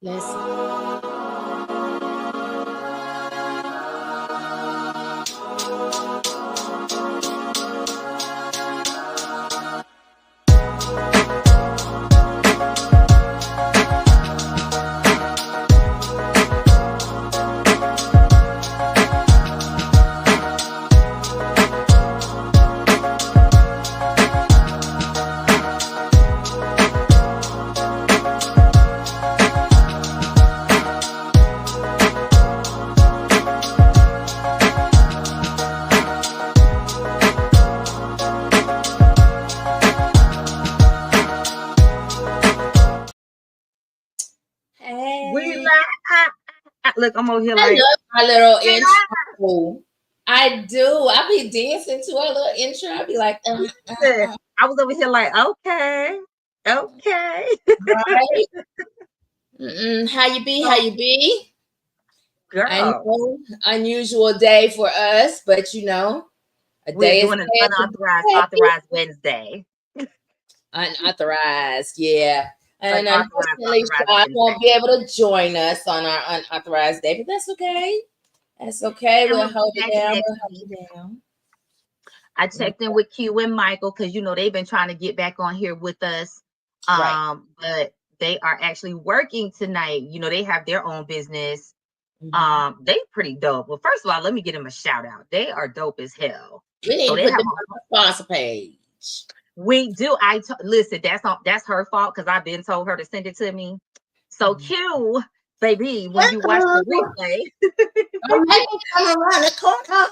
Let's. Look, I'm over here I like love my little intro. I do. I be dancing to our little intro. I be like, I was over here like, okay. Right? How you be? How you be? Girl. I know, unusual day for us, but a We're day is doing an authorized Wednesday. Unauthorized, yeah. And unfortunately, authorized Sean Wednesday. won't be able to join us on our unauthorized day, but that's okay. That's okay. We'll hold it down. I checked in with Q and Michael because they've been trying to get back on here with us. Right. But they are actually working tonight. They have their own business. They pretty dope. Well, first of all, let me give them a shout out. They are dope as hell. We need to put them on the sponsor page. We do. Listen. That's her fault because I've been told her to send it to me. So Q, baby, when you watch the replay, come around the corner.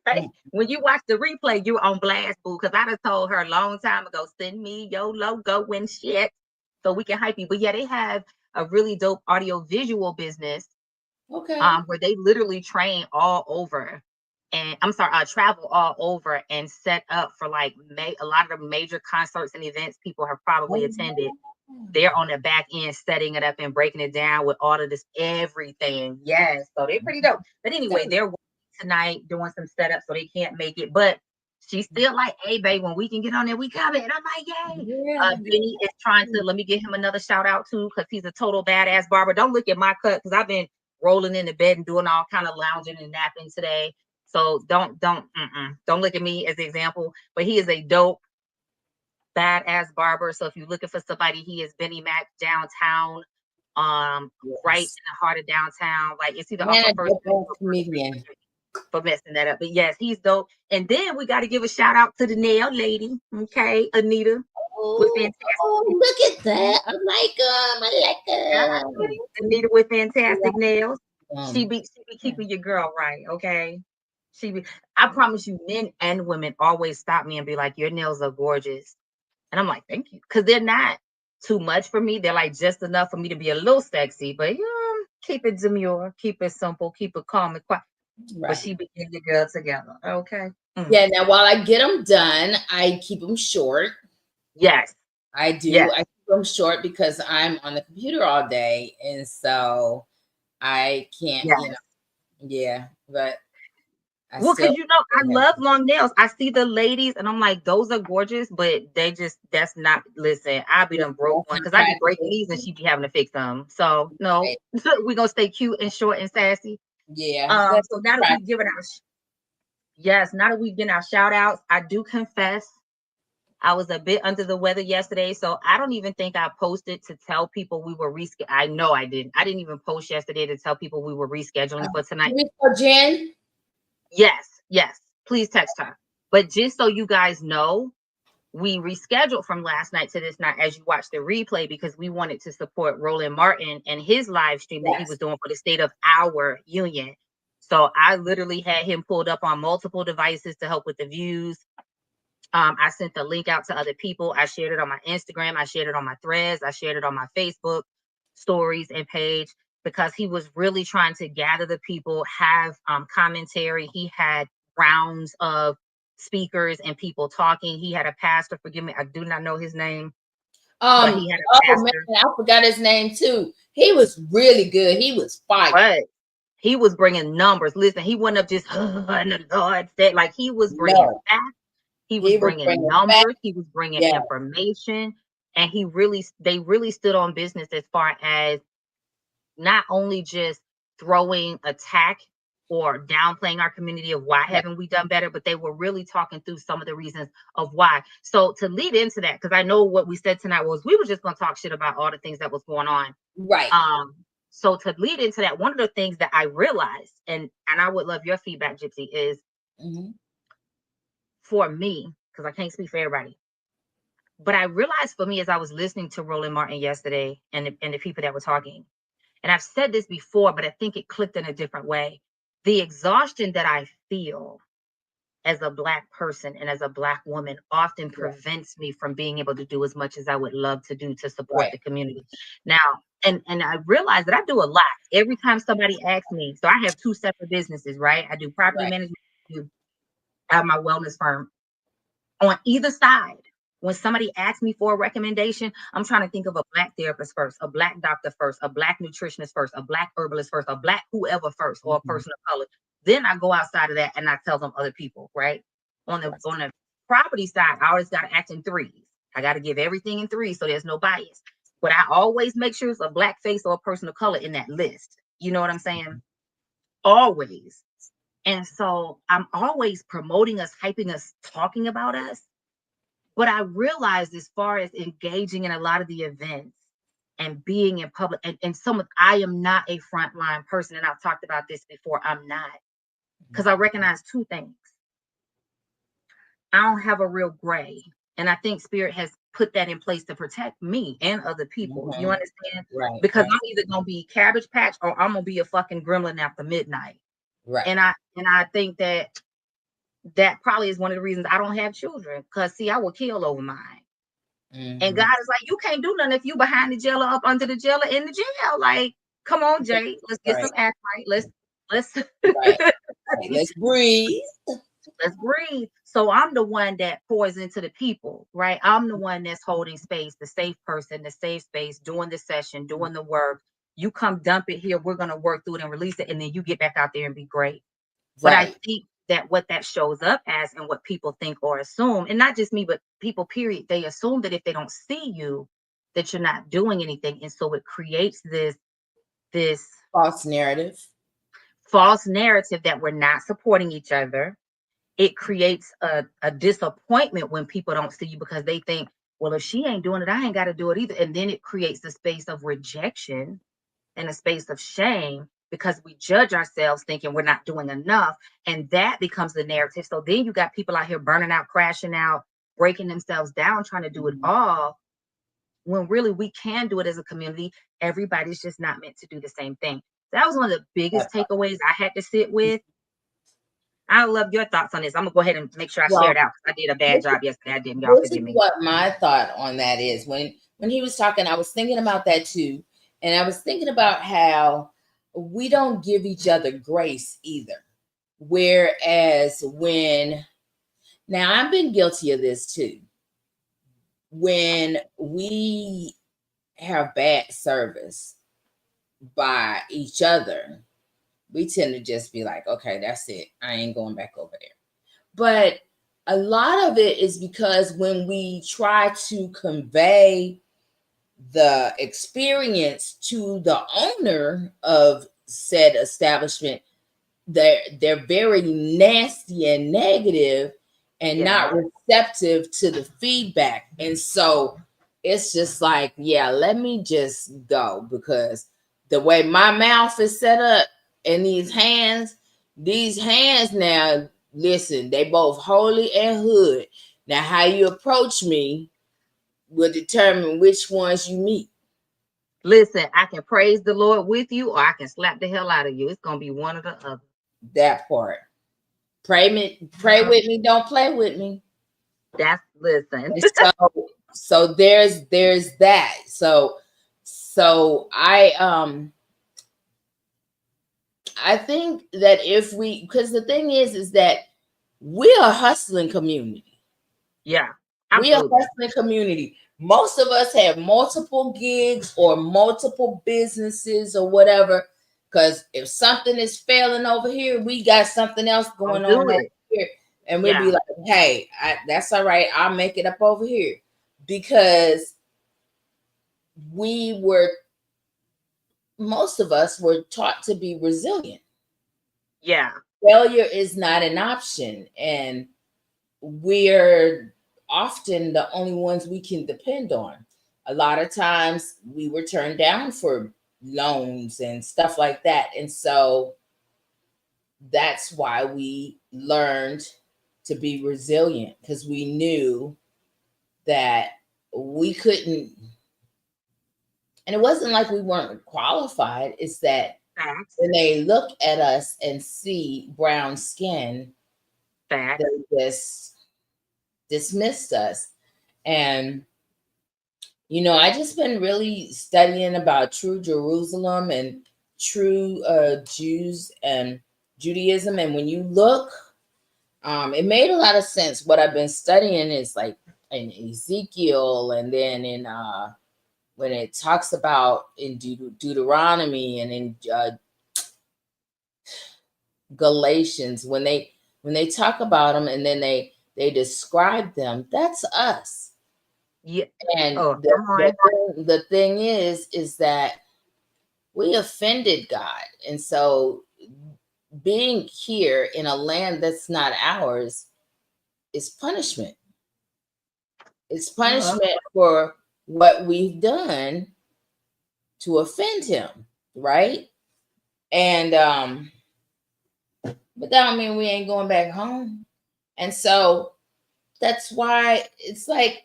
Okay. When you watch the replay, you're on blast, boo. Because I done told her a long time ago, send me your logo and shit so we can hype you. But yeah, they have a really dope audio visual business. Okay. Where they literally train all over. And travel all over and set up for like a lot of the major concerts and events people have probably attended. They're on the back end setting it up and breaking it down with all of this everything. Yes, so they're pretty dope. But anyway, they're working tonight doing some setup, so they can't make it. But she's still like, "Hey, babe, when we can get on there, we coming." And I'm like, "Yay!" Yeah. Benny is trying to let me get him another shout out too because he's a total badass barber. Don't look at my cut because I've been rolling in the bed and doing all kind of lounging and napping today. So don't look at me as an example. But he is a dope badass barber. So if you're looking for somebody, he is Benny Mac downtown, right in the heart of downtown. Like it's either off of First comedian for messing that up. But yes, he's dope. And then we got to give a shout out to the nail lady, okay, Anita. With fantastic. Look at that! I like them. Anita with fantastic nails. She be keeping your girl right, okay. I promise you, men and women always stop me and be like, "Your nails are gorgeous." And I'm like, "Thank you." Because they're not too much for me. They're like just enough for me to be a little sexy. But keep it demure, keep it simple, keep it calm and quiet. Right. But she be getting the girl together. Okay. Yeah, now while I get them done, I keep them short. Yes. I do. Yes. I keep them short because I'm on the computer all day. And so I can't, but because I love long nails. I see the ladies and I'm like, those are gorgeous, but that's not, listen, I be done broke one because I be breaking these and she be having to fix them. So no, we're gonna stay cute and short and sassy. Yeah. So now that we've given our shout outs, I do confess I was a bit under the weather yesterday, so I don't even think I posted to tell people we were rescheduling. I know I didn't. I didn't even post yesterday to tell people we were rescheduling for tonight. Jen? Yes. Please text her. But just so you guys know, we rescheduled from last night to this night as you watch the replay because we wanted to support Roland Martin and his live stream that he was doing for the State of Our Union. So I literally had him pulled up on multiple devices to help with the views. I sent the link out to other people. I shared it on my Instagram. I shared it on my threads. I shared it on my Facebook stories and page because he was really trying to gather the people, have commentary. He had rounds of speakers and people talking. He had a pastor. Forgive me, I do not know his name. But he had a pastor. Man, I forgot his name too. He was really good. He was fire. But he was bringing numbers. Listen, he went up just and the Lord said, like he was bringing facts. He was bringing numbers. He was bringing information. And they really stood on business as far as not only just throwing attack or downplaying our community of why Right. haven't we done better, but they were really talking through some of the reasons of why. So to lead into that, because I know what we said tonight was we were just going to talk shit about all the things that was going on. Right. So to lead into that, one of the things that I realized, and I would love your feedback, Gypsy, is for me, because I can't speak for everybody, but I realized for me as I was listening to Roland Martin yesterday and the people that were talking, and I've said this before, but I think it clicked in a different way. The exhaustion that I feel as a Black person and as a Black woman often prevents me from being able to do as much as I would love to do to support the community. Now, and I realize that I do a lot. Every time somebody asks me, so I have 2 separate businesses, right? I do property management, I have my wellness firm. On either side, when somebody asks me for a recommendation, I'm trying to think of a Black therapist first, a Black doctor first, a Black nutritionist first, a Black herbalist first, a Black whoever first, or a person of color. Then I go outside of that and I tell them other people, right? On the property side, I always got to act in threes. I got to give everything in threes so there's no bias. But I always make sure it's a Black face or a person of color in that list. You know what I'm saying? Always. And so I'm always promoting us, hyping us, talking about us. But I realized as far as engaging in a lot of the events and being in public, and I am not a frontline person. And I've talked about this before. I'm not, because I recognize 2 things. I don't have a real gray. And I think Spirit has put that in place to protect me and other people. You understand? Right. Because I'm either going to be Cabbage Patch or I'm going to be a fucking gremlin after midnight. Right. And I think that probably is one of the reasons I don't have children, because see, I will kill over mine. And God is like, you can't do nothing if you behind the jail or up under the jail or in the jail. Like, come on, Jay, let's get some act right. Let's let's breathe. Let's breathe. So I'm the one that pours into the people, right? I'm the one that's holding space, the safe person, the safe space, doing the session, doing the work. You come dump it here. We're going to work through it and release it. And then you get back out there and be great. But I think that what that shows up as and what people think or assume, and not just me, but people, period, they assume that if they don't see you, that you're not doing anything. And so it creates this false narrative that we're not supporting each other. It creates a disappointment when people don't see you because they think, well, if she ain't doing it, I ain't got to do it either. And then it creates a space of rejection and a space of shame because we judge ourselves thinking we're not doing enough. And that becomes the narrative. So then you got people out here burning out, crashing out, breaking themselves down, trying to do it all, when really we can do it as a community. Everybody's just not meant to do the same thing. That was one of the biggest takeaways I had to sit with. I love your thoughts on this. I'm gonna go ahead and make sure I share it out because I did a bad job yesterday. I didn't. Y'all forgive me. What my thought on that is, when he was talking, I was thinking about that too, and I was thinking about how we don't give each other grace either. Whereas now I've been guilty of this too. When we have bad service by each other, we tend to just be like, okay, that's it. I ain't going back over there. But a lot of it is because when we try to convey the experience to the owner of said establishment, they're very nasty and negative and not receptive to the feedback. And so it's just like, yeah, let me just go, because the way my mouth is set up and these hands now, listen, they both holy and hood. Now, how you approach me will determine which ones you meet. Listen, I can praise the Lord with you, or I can slap the hell out of you. It's gonna be one or the other. That part. Pray with me, don't play with me. That's listen. So there's that. So I think that because the thing is that we're a hustling community. Yeah. We're a hustling community. Most of us have multiple gigs or multiple businesses or whatever. Because if something is failing over here, we got something else going on over here. And we'll be like, hey, that's all right. I'll make it up over here. Because we were, most of us were taught to be resilient. Yeah. Failure is not an option. And we're often the only ones we can depend on. A lot of times we were turned down for loans and stuff like that. And so that's why we learned to be resilient, because we knew that we couldn't, and it wasn't like we weren't qualified. It's that Facts. when they look at us and see brown skin, Facts. they just dismissed us. And I just been really studying about true Jerusalem and true Jews and Judaism. And when you look, it made a lot of sense. What I've been studying is like in Ezekiel, and then in when it talks about in Deuteronomy, and in Galatians, when they talk about them, and then they describe them. That's us. Yeah. And Oh, come on. the thing is that we offended God. And so being here in a land that's not ours is punishment. It's punishment for what we've done to offend him, right? And but that don't mean we ain't going back home. And so that's why it's like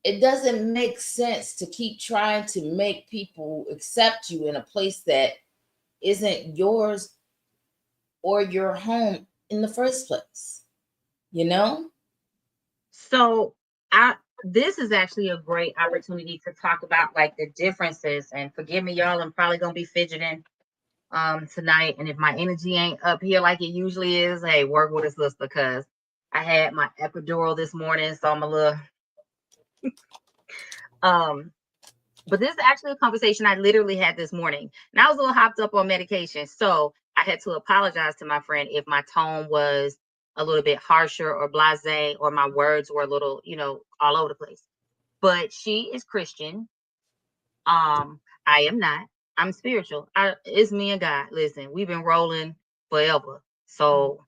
it doesn't make sense to keep trying to make people accept you in a place that isn't yours or your home in the first place, you know? So I this is actually a great opportunity to talk about like the differences. And forgive me, y'all, I'm probably gonna be fidgeting tonight. And if my energy ain't up here like it usually is, hey, work with us, sister, because I had my epidural this morning, so I'm a little um but this is actually a conversation I literally had this morning. And I was a little hopped up on medication. So I had to apologize to my friend if my tone was a little bit harsher or blasé, or my words were a little, all over the place. But she is Christian. I am not. I'm spiritual. It's me and God. Listen, we've been rolling forever. So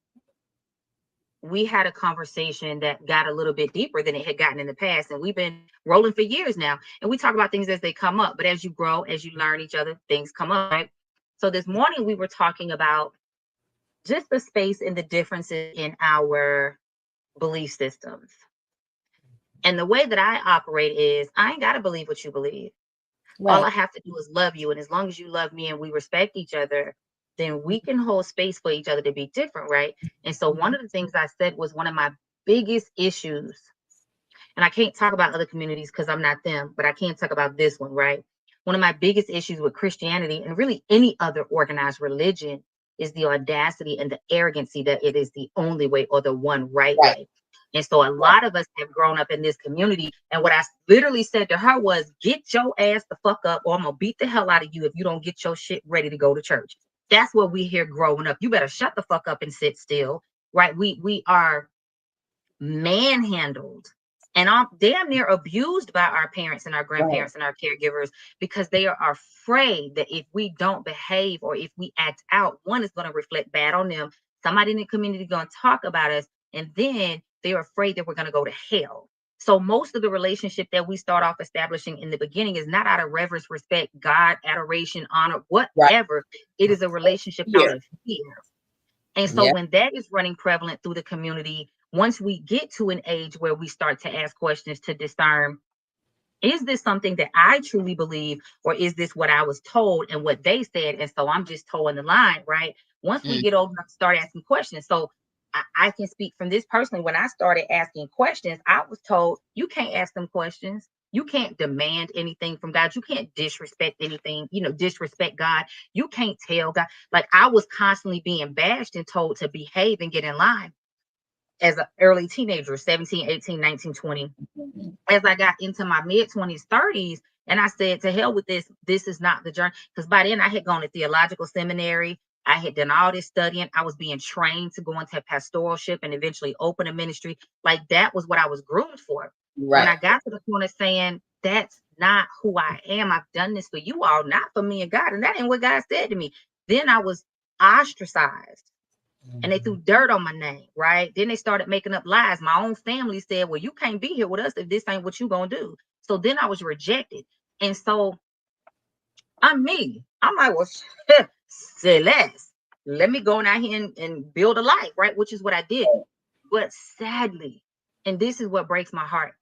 we had a conversation that got a little bit deeper than it had gotten in the past. And we've been rolling for years now. And we talk about things as they come up. But as you grow, as you learn each other, things come up, right? So this morning we were talking about just the space and the differences in our belief systems. And the way that I operate is I ain't got to believe what you believe. All Right. I have to do is love you. And as long as you love me and we respect each other, then we can hold space for each other to be different, right? And so one of the things I said was one of my biggest issues, and I can't talk about other communities because I'm not them, but I can talk about this one, right? One of my biggest issues with Christianity and really any other organized religion is the audacity and the arrogancy that it is the only way or the one right Right. way. And so a lot of us have grown up in this community. And what I literally said to her was, get your ass the fuck up, or I'm going to beat the hell out of you if you don't get your shit ready to go to church. That's what we hear growing up. You better shut the fuck up and sit still, right? We are manhandled and I'm damn near abused by our parents and our Right. grandparents and our caregivers because they are afraid that if we don't behave or if we act out, one is going to reflect bad on them. Somebody in the community going to talk about us, and then they're afraid that we're going to go to hell. So most of the relationship that we start off establishing in the beginning is not out of reverence, respect, God, adoration, honor, Right. whatever. It is a relationship out Here. of fear. And so Yeah. when that is running prevalent through the community, once we get to an age where we start to ask questions to discern, is this something that I truly believe, or is this what I was told and what they said? And so I'm just towing the line, right? Once we Mm. get old enough to start asking questions. So I can speak from this personally. When I started asking questions, I was told, you can't ask them questions. You can't demand anything from God. You can't disrespect anything, disrespect God. You can't tell God. Like I was constantly being bashed and told to behave and get in line as an early teenager, 17, 18, 19, 20. As I got into my mid 20s, 30s, and I said, to hell with this. This is not the journey. Because by then I had gone to theological seminary. I had done all this studying. I was being trained to go into pastoralship and eventually open a ministry. Like that was what I was groomed for. When Right. I got to the point of saying, that's not who I am. I've done this for you all, not for me and God. And that ain't what God said to me. Then I was ostracized and they threw dirt on my name, right? Then they started making up lies. My own family said, well, you can't be here with us if this ain't what you gonna do. So then I was rejected. And so I'm me. I'm like, well, say less. Let me go out here and build a life, right? Which is what I did. But sadly, and this is what breaks my heart,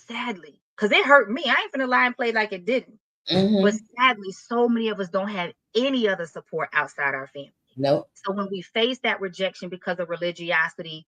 sadly, because it hurt me. I ain't finna lie and play like it didn't. But sadly, so many of us don't have any other support outside our family. Nope. So when we face that rejection because of religiosity,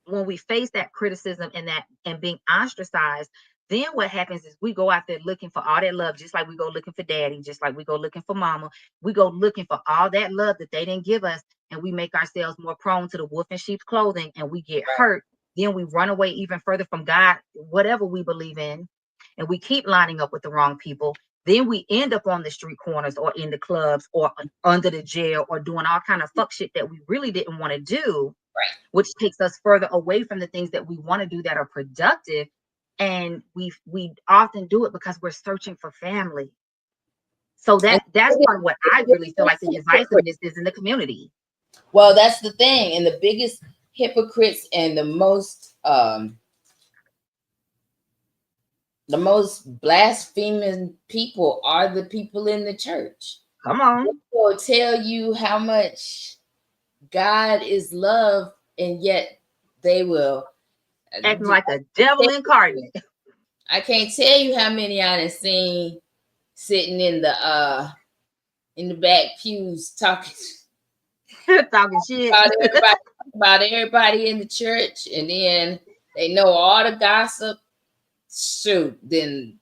when we face that criticism and being ostracized, then what happens is we go out there looking for all that love, just like we go looking for daddy, just like we go looking for mama. We go looking for all that love that they didn't give us, and we make ourselves more prone to the wolf in sheep's clothing, and we get hurt. Then we run away even further from God, whatever we believe in, and we keep lining up with the wrong people. Then we end up on the street corners or in the clubs or under the jail or doing all kind of fuck shit that we really didn't want to do, which takes us further away from the things that we want to do that are productive. And we often do it because we're searching for family. So And that's part of what I really feel like the divisiveness is in the community. well, that's the thing. And the biggest hypocrites and the most blaspheming people are the people in the church. Come on. They will tell you how much God is love, and yet they will Acting like a devil incarnate. I can't tell you how many I done seen sitting in the back pews talking talking shit about everybody in the church, and then they know all the gossip. Shoot, then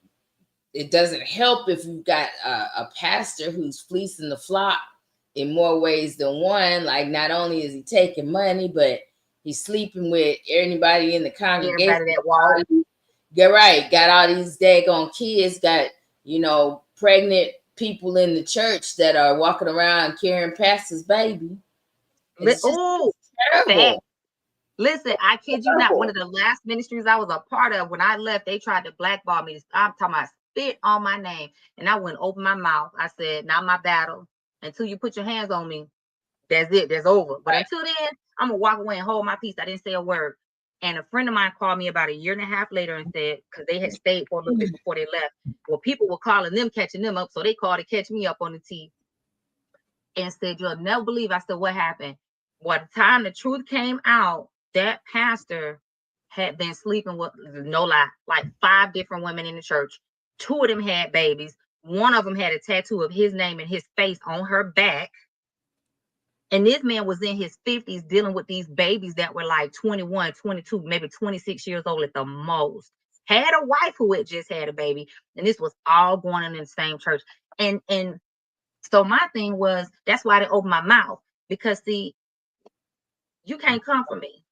it doesn't help if you've got a pastor who's fleecing the flock in more ways than one. Like, not only is he taking money, but he's sleeping with anybody in the congregation. everybody that walks. You're right. Got all these daggone kids, got, pregnant people in the church that are walking around carrying pastor's baby. It's just terrible. Listen, I kid you not. One of the last ministries I was a part of, when I left, they tried to blackball me. I'm talking about spit on my name. And I wouldn't open my mouth. I said, not my battle. Until you put your hands on me, that's it. That's over. But until then, I'm going to walk away and hold my peace. I didn't say a word. And a friend of mine called me about a year and a half later and said, because they had stayed for a little bit before they left. Well, people were calling them, catching them up. So they called to catch me up on the T and said, you'll never believe. I said, what happened? By the time the truth came out, that pastor had been sleeping with, no lie, like 5 different women in the church. 2 of them had babies. One of them had a tattoo of his name and his face on her back. And this man was in his 50s dealing with these babies that were like 21, 22, maybe 26 years old at the most. Had a wife who had just had a baby. And this was all going on in the same church. And so my thing was, that's why I didn't open my mouth. Because see, you can't come for me.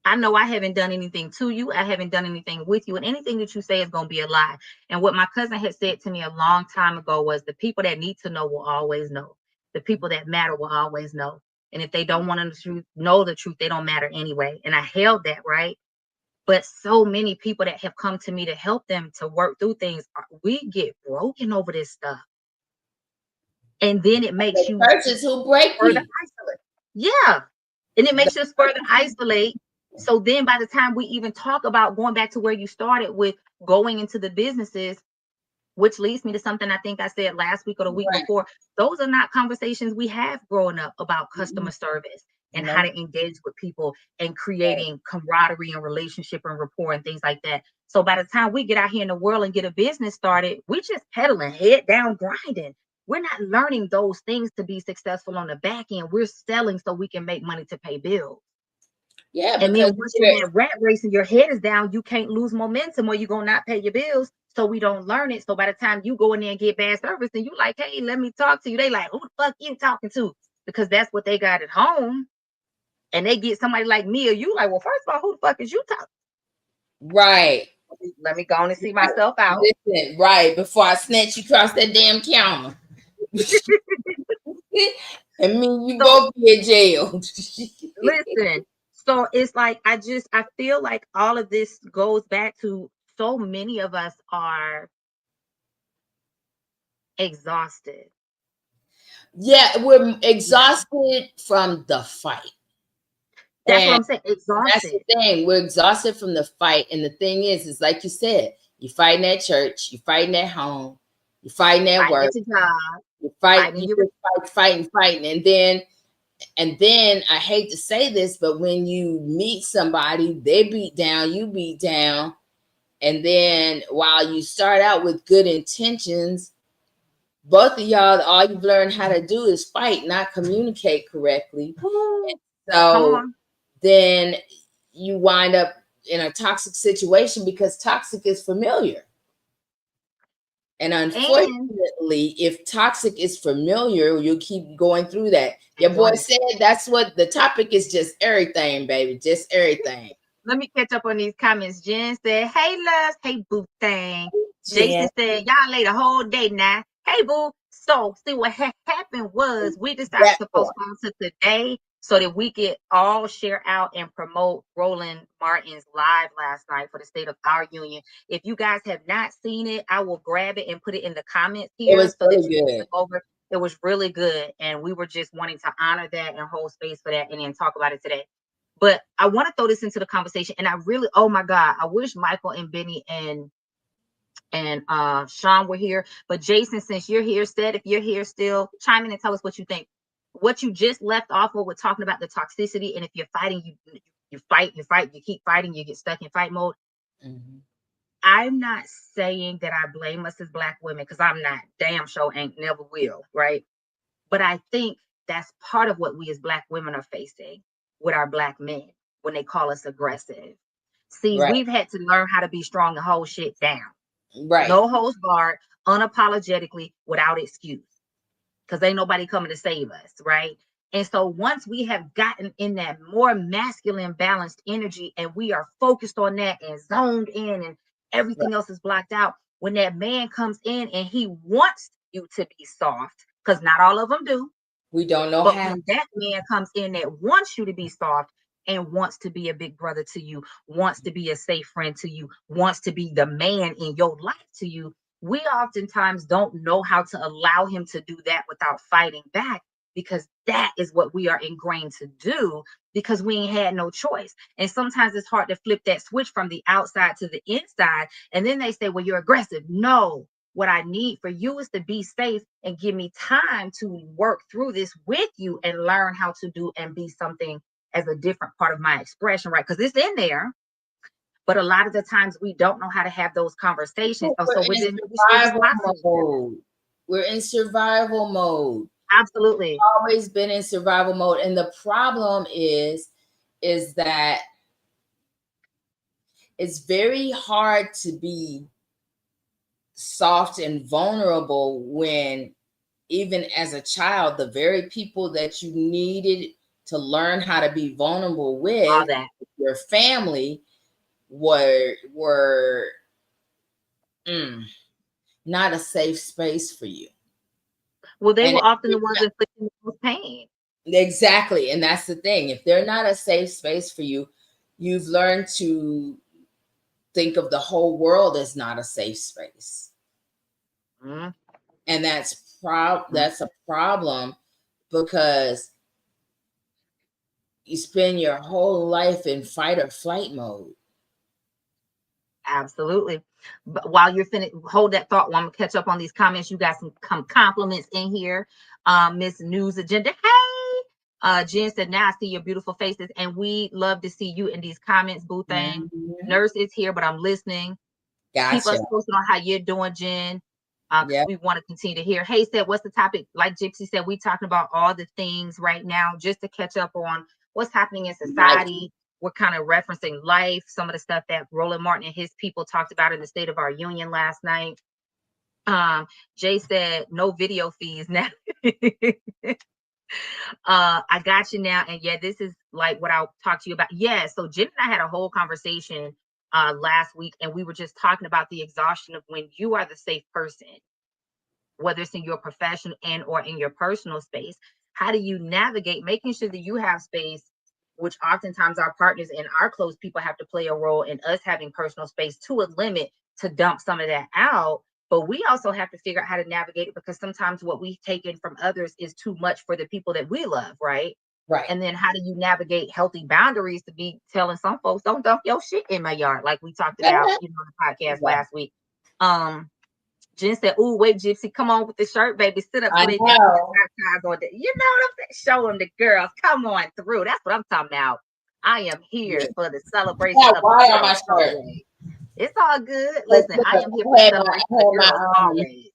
I know I haven't done anything to you. I haven't done anything with you. And anything that you say is going to be a lie. And what my cousin had said to me a long time ago was, the people that need to know will always know. The people that matter will always know. And if they don't want to know the truth, they don't matter anyway. And I held that, right? But so many people that have come to me to help them to work through things, we get broken over this stuff. And then it makes you churches who break further you. isolate. Yeah. And it makes us further isolate. So then by the time we even talk about going back to where you started with going into the businesses, which leads me to something I think I said last week or the week before, those are not conversations we have growing up about customer service and how to engage with people and creating camaraderie and relationship and rapport and things like that. So by the time we get out here in the world and get a business started, we just pedaling, head down, grinding. We're not learning those things to be successful on the back end. We're selling so we can make money to pay bills. Yeah, and then once you're in that rat race and your head is down, you can't lose momentum or you're going to not pay your bills. So we don't learn it. So by the time you go in there and get bad service and you like, hey, let me talk to you. They like, who the fuck you talking to? Because that's what they got at home. And they get somebody like me or you like, well, first of all, who the fuck is you talking? Right. Let me go on and see myself out. Listen, right. Before I snatch you across that damn counter. And mean you both be in jail. Listen. So it's like, I feel like all of this goes back to so many of us are exhausted. Yeah, we're Yeah. exhausted from the fight. That's what And I'm saying. that's the Exhausted. thing. We're exhausted from the fight. And the thing is like you said, you're fighting at church, you're fighting at home, you're fighting at Fighting work, at your job, you fight, fighting in you your just fighting. And then I hate to say this, but when you meet somebody, they beat down, you beat down. And then while you start out with good intentions, both of y'all, all you've learned how to do is fight, not communicate correctly. Woo. Come So on. then you wind up in a toxic situation because toxic is familiar. And And unfortunately, if toxic is familiar, you'll keep going through that. Your and boy doing it. said that's what the topic is, just everything, baby. Just everything. Let me catch up on these comments. Jen said, "Hey, loves. Hey, boo thing." Jen. Jason said, "Y'all late a whole day now. Hey, boo." So, see what happened was we decided That to part. postpone to today so that we could all share out and promote Roland Martin's live last night for the State of Our Union. If you guys have not seen it, I will grab it and put it in the comments It here was so that really you can good. click over. It was really good, and we were just wanting to honor that and hold space for that and then talk about it today. But I want to throw this into the conversation, and I really, oh my God, I wish Michael and Benny and Sean were here. But Jason, since you're here, said if you're here still, chime in and tell us what you think. What you just left off of, we're talking about the toxicity, and if you're fighting, you fight, you keep fighting, you get stuck in fight mode. Mhm. I'm not saying that I blame us as Black women because I'm not. Damn sure ain't, never will, right? But I think that's part of what we as Black women are facing with our Black men when they call us aggressive. See, Right, we've had to learn how to be strong and hold shit down. right. No holds barred, unapologetically, without excuse. Because ain't nobody coming to save us, right? And so once we have gotten in that more masculine balanced energy and we are focused on that and zoned in and Right. everything else is blocked out, when that man comes in and he wants you to be soft, because not all of them do, We don't know but how. when that man comes in that wants you to be soft and wants to be a big brother to you, wants to be a safe friend to you, wants to be the man in your life to you, we oftentimes don't know how to allow him to do that without fighting back because that is what we are ingrained to do because we ain't had no choice. And sometimes it's hard to flip that switch from the outside to the inside. And then they say, well, you're aggressive. No, what I need for you is to be safe and give me time to work through this with you and learn how to do and be something as a different part of my expression, right? Because it's in there, but a lot of the times we don't know how to have those conversations. Oh, We're so in within we still just survival boxing each other. mode. We're in survival mode. Absolutely. Always been in survival mode. And the problem is that it's very hard to be soft and vulnerable when even as a child, the very people that you needed to learn how to be vulnerable All with, that. your family, were mm, not a safe space for you. Well, they And were often the ones inflicting the most pain. exactly, and that's the thing. If they're not a safe space for you, you've learned to think of the whole world as not a safe space, Mm-hmm. and that's a problem because you spend your whole life in fight or flight mode. Absolutely. But while you're finished, hold that thought while I'm gonna catch up on these comments. You got some compliments in here. Miss News Agenda. Hey, Jen said, now I see your beautiful faces, and we love to see you in these comments, boo thing. Mhm. Nurse is here, but I'm listening. Keep Gotcha. us posted on how you're doing, Jen. Because Yeah. we want to continue to hear. Hey, said, what's the topic? Like Gypsy said, we talking about all the things right now just to catch up on what's happening in Life. society. We're kind of referencing life, some of the stuff that Roland Martin and his people talked about in the State of Our Union last night. Jay said, no video fees now. I got you now. And yeah, this is like what I'll talk to you about. Yeah, so Jen and I had a whole conversation last week, and we were just talking about the exhaustion of when you are the safe person, whether it's in your professional and or in your personal space. How do you navigate making sure that you have space which oftentimes our partners and our close people have to play a role in us having personal space to a limit to dump some of that out. But we also have to figure out how to navigate it, because sometimes what we take in from others is too much for the people that we love, right? Right. And then how do you navigate healthy boundaries to be telling some folks, don't dump your shit in my yard, like we talked about, Right. you know, on the podcast last week. Jen said, "Ooh, wait, Gypsy, come on with the shirt, baby. Sit up I so they can see know. the on the, you know what I'm saying? Show them the girls. Come on through. That's what I'm talking about. I am here Yeah. for the celebration Got of why on my girls shirt? always. It's all good. But Listen, look, I am here for the celebration of girls always.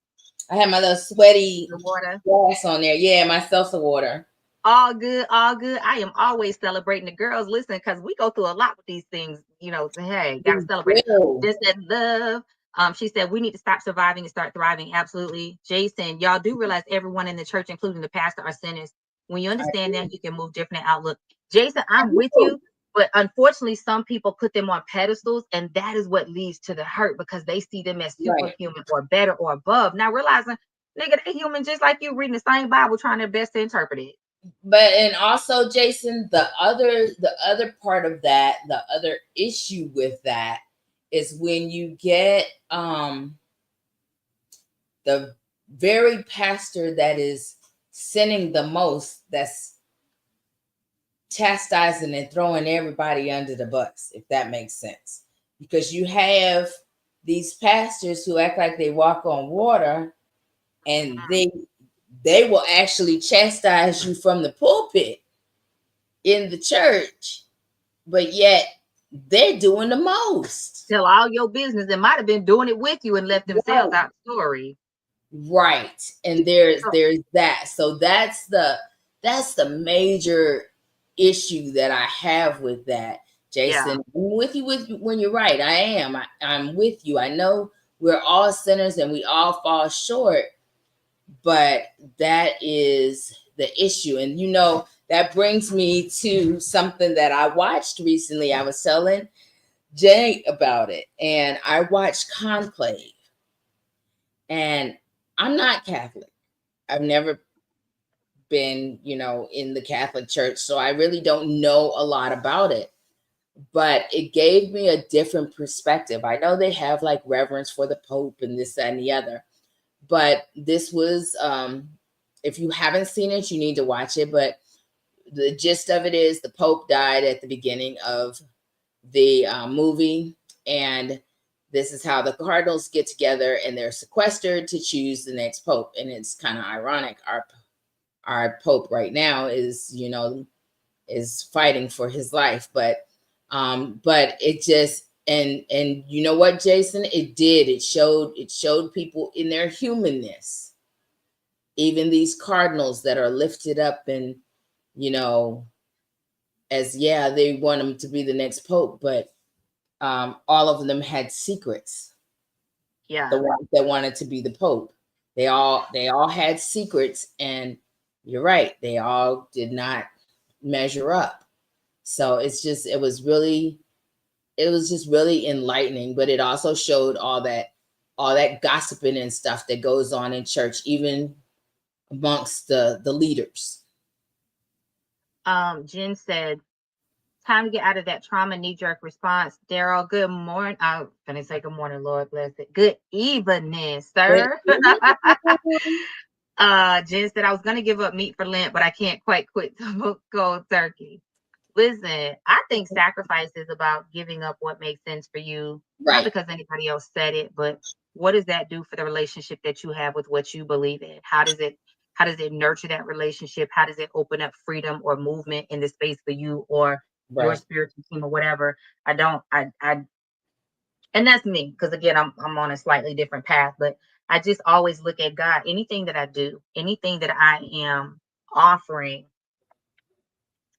I had my little sweaty The water. grass on there. Yeah, my seltzer water. All good, all good. I am always celebrating the girls. Listen, because we go through a lot with these things, you know. So, hey, gotta Me celebrate. too. Just that love. She said we need to stop surviving and start thriving. Absolutely. Jason, y'all do realize everyone in the church, including the pastor, are sinners. When you I understand do. that, you can move different outlook. Jason, I I'm with do. you. But unfortunately, some people put them on pedestals, and that is what leads to the hurt, because they see them as Right. superhuman or better or above. Now realizing, nigga, they human just like you, reading the same Bible, trying their best to interpret it. But and also, Jason, the other part of that, the other issue with that is when you get the very pastor that is sinning the most, that's chastising and throwing everybody under the bus, if that makes sense. Because you have these pastors who act like they walk on water, and they will actually chastise you from the pulpit in the church, but yet they're doing the most. Tell all your business. They might have been doing it with you and left themselves Right. out the story. Right. And there's So, there's that. So that's the major issue that I have with that, yeah. Jason. I'm with you with when you're right. I am. I'm with you. I know we're all sinners and we all fall short, but that is the issue. And that brings me to something that I watched recently. I was telling Jay about it, and I watched Conclave. And I'm not Catholic. I've never been, in the Catholic Church, so I really don't know a lot about it. But it gave me a different perspective. I know they have like reverence for the Pope and this, that, and the other. But this was, if you haven't seen it, you need to watch it. But the gist of it is the Pope died at the beginning of the movie, and this is how the cardinals get together and they're sequestered to choose the next pope. And it's kind of ironic. Our pope right now is fighting for his life, but it just and you know what, Jason, it showed people in their humanness, even these cardinals that are lifted up and you know as yeah, they want him to be the next pope, but all of them had secrets. The Yeah. ones that wanted to be the pope, they all had secrets, and you're right, they all did not measure up. So it was just really enlightening, but it also showed all that gossiping and stuff that goes on in church, even amongst the leaders. Jen said, time to get out of that trauma knee-jerk response. Daryl, good morning. I'm gonna say good morning, Lord bless it. Good evening, But sir. Jen said I was gonna give up meat for Lent, but I can't quite quit cold turkey. Listen, I think sacrifice is about giving up what makes sense for you, not right, because anybody else said it, but what does that do for the relationship that you have with what you believe in? How does it nurture that relationship? How does it open up freedom or movement in the space for you or your right, spiritual team or whatever? I don't I and that's me, because again, I'm on a slightly different path, but I just always look at God. Anything that I do, anything that I am offering,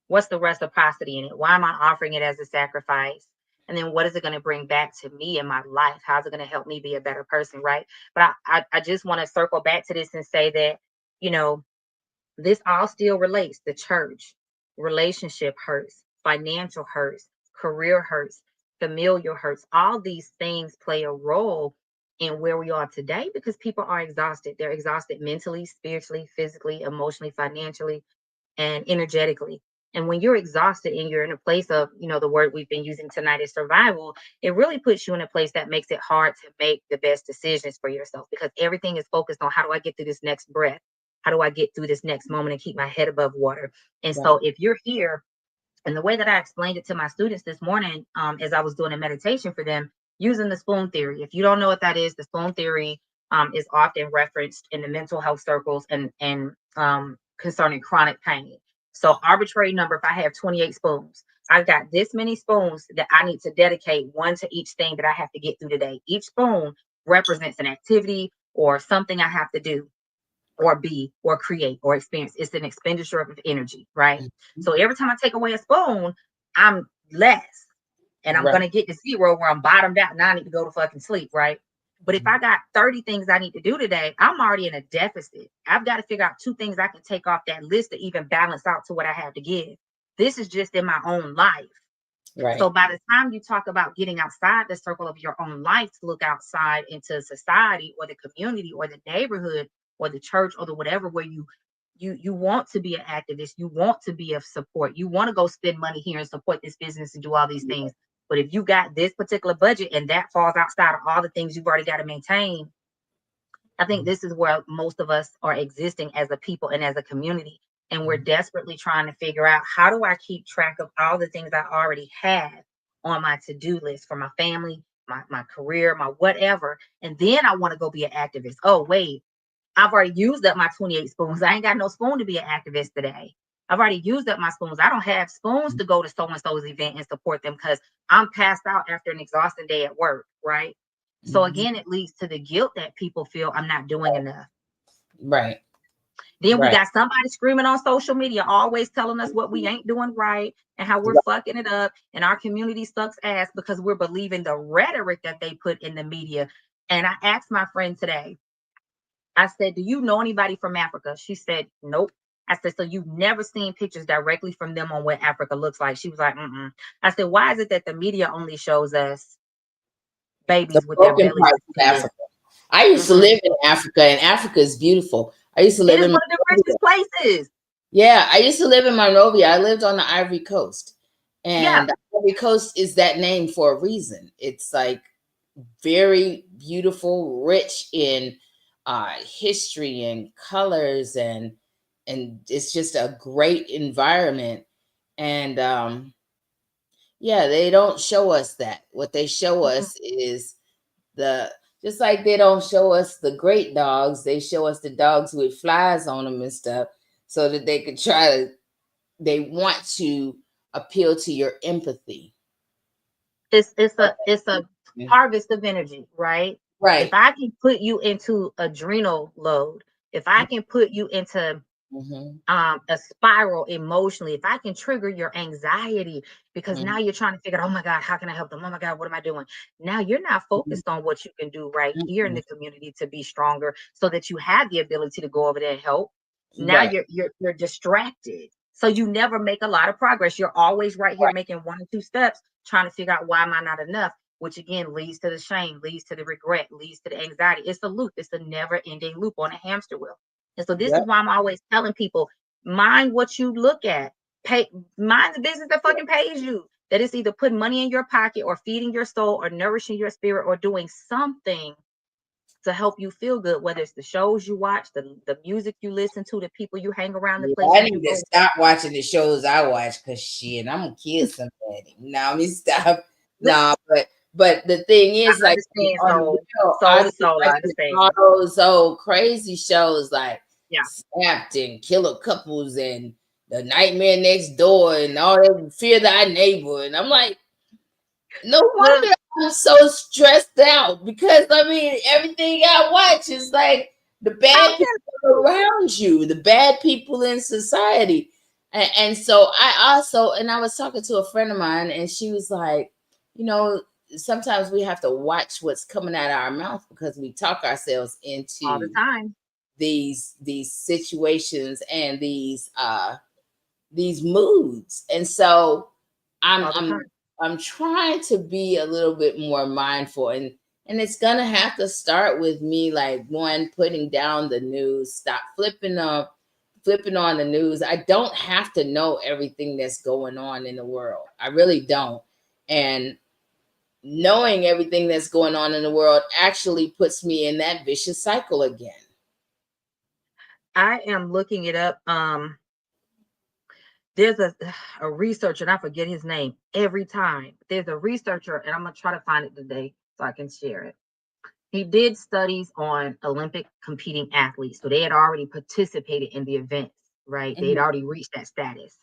what's the reciprocity in it? Why am I offering it as a sacrifice? And then what is it going to bring back to me in my life? How's it going to help me be a better person? Right. But I just want to circle back to this and say that, you know, this all still relates. The church, relationship hurts, financial hurts, career hurts, familial hurts. All these things play a role in where we are today, because people are exhausted. They're exhausted mentally, spiritually, physically, emotionally, financially, and energetically. And when you're exhausted and you're in a place of, the word we've been using tonight is survival, it really puts you in a place that makes it hard to make the best decisions for yourself, because everything is focused on, how do I get through this next breath? How do I get through this next moment and keep my head above water? And Right. so if you're here, and the way that I explained it to my students this morning, as I was doing a meditation for them, using the spoon theory. If you don't know what that is, the spoon theory is often referenced in the mental health circles and concerning chronic pain. So arbitrary number, if I have 28 spoons, I've got this many spoons that I need to dedicate one to each thing that I have to get through today. Each spoon represents an activity or something I have to do or be or create or experience. It's an expenditure of energy, right? So every time I take away a spoon, I'm less, and I'm Right. gonna get to zero where I'm bottomed out. Now I need to go to fucking sleep, right? But if I got 30 things I need to do today, I'm already in a deficit. I've got to figure out 2 things I can take off that list to even balance out to what I have to give. This is just in my own life. So Right. by the time you talk about getting outside the circle of your own life to look outside into society or the community or the neighborhood or the church or the whatever, where you want to be an activist, you want to be of support, you want to go spend money here and support this business and do all these things. But if you got this particular budget and that falls outside of all the things you've already got to maintain, I think this is where most of us are existing as a people and as a community. And we're desperately trying to figure out, how do I keep track of all the things I already have on my to-do list for my family, my career, my whatever. And then I want to go be an activist. Oh, wait, I've already used up my 28 spoons. I ain't got no spoon to be an activist today. I've already used up my spoons. I don't have spoons to go to so-and-so's event and support them because I'm passed out after an exhausting day at work, right? So again, it leads to the guilt that people feel, I'm not doing enough. Right. Then we Right. got somebody screaming on social media, always telling us what we ain't doing right and how we're fucking it up. And our community sucks ass because we're believing the rhetoric that they put in the media. And I asked my friend today, I said, do you know anybody from Africa? She said, nope. I said, so you've never seen pictures directly from them on what Africa looks like? She was like, mm-mm. I said, why is it that the media only shows us The babies with their broken bellies parts of extended? Africa. I used to Mm-hmm. live in Africa, and Africa is beautiful. I used to It live is in one of the Monrovia. richest places. Yeah, I used to live in Monrovia. I lived on the Ivory Coast. Yeah. And the Ivory Coast is that name for a reason. It's like very beautiful, rich in history and colors, and it's just a great environment. And yeah, they don't show us that. What they show Mm-mm. us is the just like they don't show us the great dogs, they show us the dogs with flies on them and stuff, so that they could they want to appeal to your empathy. It's a Yeah. harvest of energy, right? If Right. I can put you into adrenal load, if I can put you into Mm-hmm. a spiral emotionally, if I can trigger your anxiety because now you're trying to figure out, oh my God, how can I help them? Oh my God, what am I doing? Now you're not focused on what you can do right here in Mm-hmm. the community to be stronger so that you have the ability to go over there and help. Now Right. you're distracted. So you never make a lot of progress. You're always right here Right. making 1 or 2 steps, trying to figure out, why am I not enough? Which again leads to the shame, leads to the regret, leads to the anxiety. It's a loop. It's a never ending loop on a hamster wheel. And so this is Yep. why I'm always telling people, mind what you look at. Pay, mind the business that fucking pays you. That is either putting money in your pocket or feeding your soul or nourishing your spirit or doing something to help you feel good, whether it's the shows you watch, the music you listen to, the people you hang around, the Yeah, I places need you to go. stop watching the shows I watch because shit, I'm gonna kill somebody. No, let me stop. Nope. No, but the thing I is, like understand, on the soul, real, I soul to be soul. I watching all understand. those old crazy shows like Yeah. Snapped and Killer Couples and The Nightmare Next Door and all that Fear Thy Neighbor, and I'm like, no Look, wonder I'm so stressed out because I mean everything I watch is like the I'm bad telling people you. around you, the bad people in society. And so I also, and I was talking to a friend of mine, and she was like, you know, sometimes we have to watch what's coming out of our mouth because we talk ourselves All the into time. these situations and these moods. And so I'm All the I'm time. I'm trying to be a little bit more mindful, and it's gonna have to start with me, like, one, putting down the news, stop flipping them, flipping on the news, I don't have to know everything that's going on in the world. I really don't. And knowing everything that's going on in the world actually puts me in that vicious cycle again. I am looking it up. There's a researcher, and I forget his name every time. There's a researcher, and I'm gonna try to find it today so I can share it. He did studies on Olympic competing athletes. So they had already participated in the events, right? They had Mhm. already reached that status.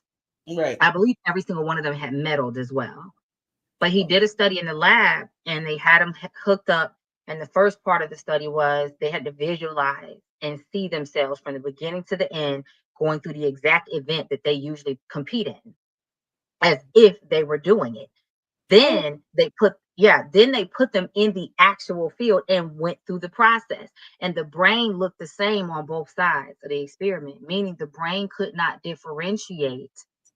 Right. I believe every single one of them had medaled as well. But he did a study in the lab and they had them hooked up. And the first part of the study was they had to visualize and see themselves from the beginning to the end going through the exact event that they usually compete in, as if they were doing it. Oh. Then they put them in the actual field and went through the process. And the brain looked the same on both sides of the experiment, meaning the brain could not differentiate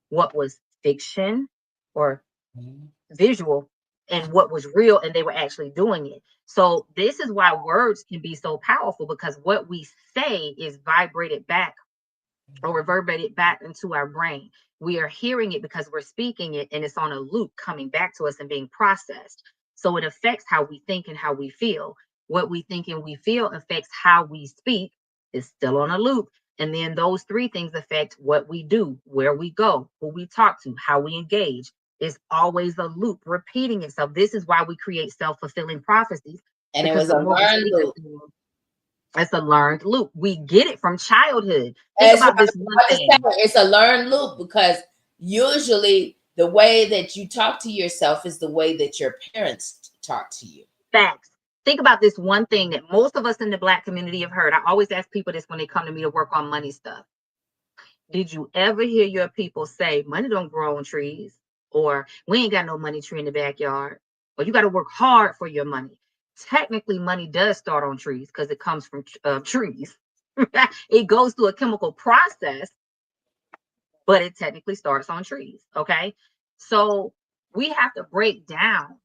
what was fiction or Mhm. visual and what was real, and they were actually doing it. So this is why words can be so powerful, because what we say is vibrated back or reverberated back into our brain. We are hearing it because we're speaking it, and it's on a loop coming back to us and being processed. So it affects how we think and how we feel. What we think and we feel affects how we speak, is still on a loop. And then those three things affect what we do, where we go, who we talk to, how we engage. It's always a loop repeating itself. This is why we create self-fulfilling prophecies, And it because was the a more we learned speak the loop. thing, it's a learned loop. We get it from childhood. Think As what about I this was one about to thing. say, it's a learned loop because usually the way that you talk to yourself is the way that your parents talk to you. Facts. Think about this one thing that most of us in the Black community have heard. I always ask people this when they come to me to work on money stuff. Did you ever hear your people say, money don't grow on trees? Or we ain't got no money tree in the backyard? Or you got to work hard for your money? Technically, money does start on trees because it comes from trees. It goes through a chemical process, but it technically starts on trees. Okay. So we have to break down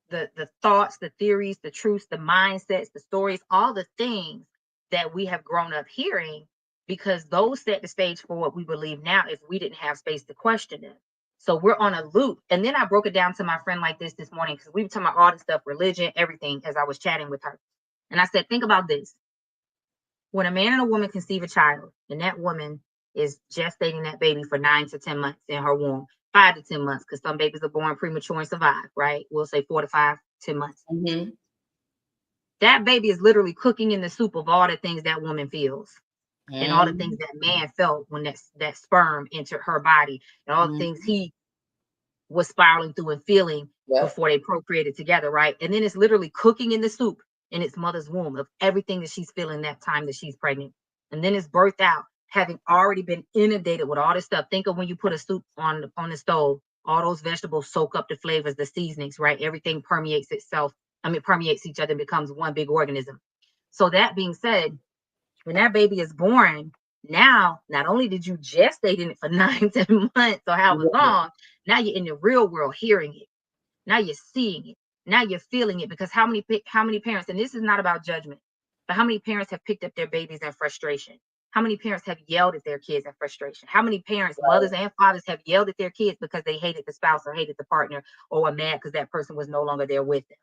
the thoughts, the theories, the truths, the mindsets, the stories, all the things that we have grown up hearing, because those set the stage for what we believe now if we didn't have space to question them. So we're on a loop. And then I broke it down to my friend like this morning, because we were talking about all this stuff, religion, everything, as I was chatting with her. And I said, think about this. When a man and a woman conceive a child, and that woman is gestating that baby for 9 to 10 months in her womb, 5 to 10 months, because some babies are born premature and survive, right? We'll say 4 to 5, 10 months. Mm-hmm. That baby is literally cooking in the soup of all the things that woman feels, and all the things Mm-hmm. that man felt when that sperm entered her body, and all the things Mm-hmm. he was spiraling through and feeling Yep. before they procreated together, right? And then it's literally cooking in the soup in its mother's womb of everything that she's feeling that time that she's pregnant. And then it's birthed out, having already been inundated with all this stuff. Think of when you put a soup on the stove, all those vegetables soak up the flavors, the seasonings, right? Everything permeates itself. I mean, permeates each other and becomes one big organism. So that being said, when that baby is born, now not only did you gestate in it for 9, 10 months or however Right. long, now you're in the real world hearing it. Now you're seeing it. Now you're feeling it, because how many parents, and this is not about judgment, but how many parents have picked up their babies in frustration? How many parents have yelled at their kids in frustration? How many parents, mothers and fathers, have yelled at their kids because they hated the spouse or hated the partner, or were mad because that person was no longer there with them?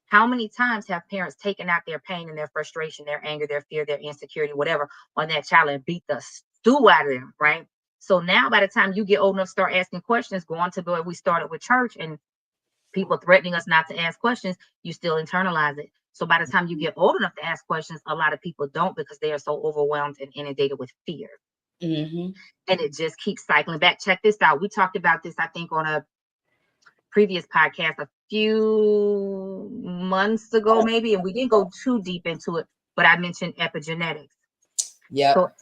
How many times have parents taken out their pain and their frustration, their anger, their fear, their insecurity, whatever, on that child and beat the stew out of them, right? So now by the time you get old enough to start asking questions, going to the way we started with church and people threatening us not to ask questions, you still internalize it. So by the time you get old enough to ask questions, a lot of people don't, because they are so overwhelmed and inundated with fear. Mm-hmm. And it just keeps cycling back. Check this out. We talked about this, I think, on a previous podcast a few months ago, maybe, and we didn't go too deep into it, but I mentioned epigenetics. Yep.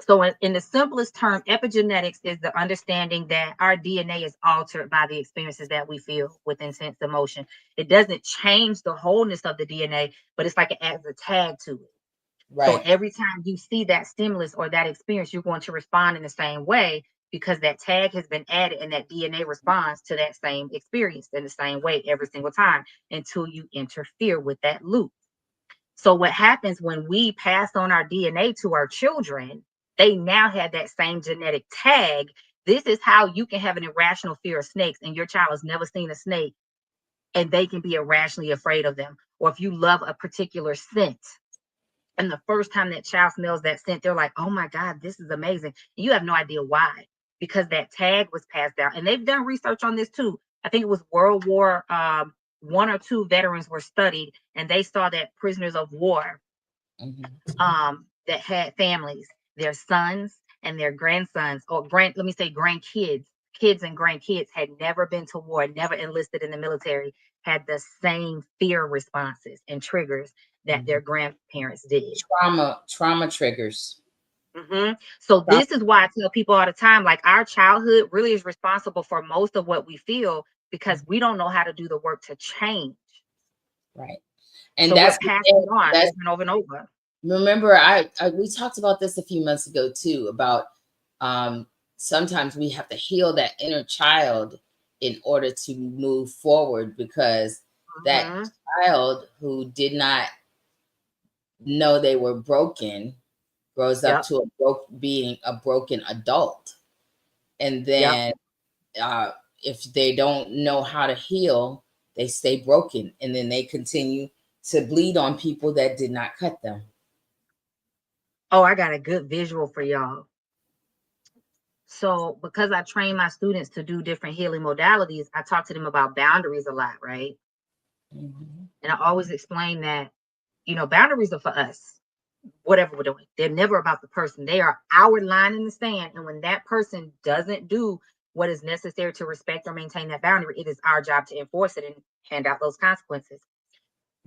So in the simplest term, epigenetics is the understanding that our DNA is altered by the experiences that we feel with intense emotion. It doesn't change the wholeness of the DNA, but it's like it adds a tag to it. So Right. every time you see that stimulus or that experience, you're going to respond in the same way, because that tag has been added and that DNA responds to that same experience in the same way every single time until you interfere with that loop. So what happens when we pass on our DNA to our children, they now have that same genetic tag. This is how you can have an irrational fear of snakes, and your child has never seen a snake, and they can be irrationally afraid of them. Or if you love a particular scent, and the first time that child smells that scent, they're like, oh my God, this is amazing. You have no idea why, because that tag was passed down. And they've done research on this too. I think it was World War one or two veterans were studied, and they saw that prisoners of war that had families, their sons and their grandsons, or let me say grandkids, kids and grandkids had never been to war, never enlisted in the military, had the same fear responses and triggers that their grandparents did. Trauma triggers. So this is why I tell people all the time, like, our childhood really is responsible for most of what we feel, because we don't know how to do the work to change. Right. And so that's we're passing it on over and over and over. Remember, we talked about this a few months ago too, about sometimes we have to heal that inner child in order to move forward, because that child who did not know they were broken grows up to being a broken adult. And then if they don't know how to heal, they stay broken, and then they continue to bleed on people that did not cut them. Oh, I got a good visual for y'all. So because I train my students to do different healing modalities, I talk to them about boundaries a lot, right? And I always explain that, boundaries are for us, whatever we're doing. They're never about the person. They are our line in the sand. And when that person doesn't do what is necessary to respect or maintain that boundary, it is our job to enforce it and hand out those consequences.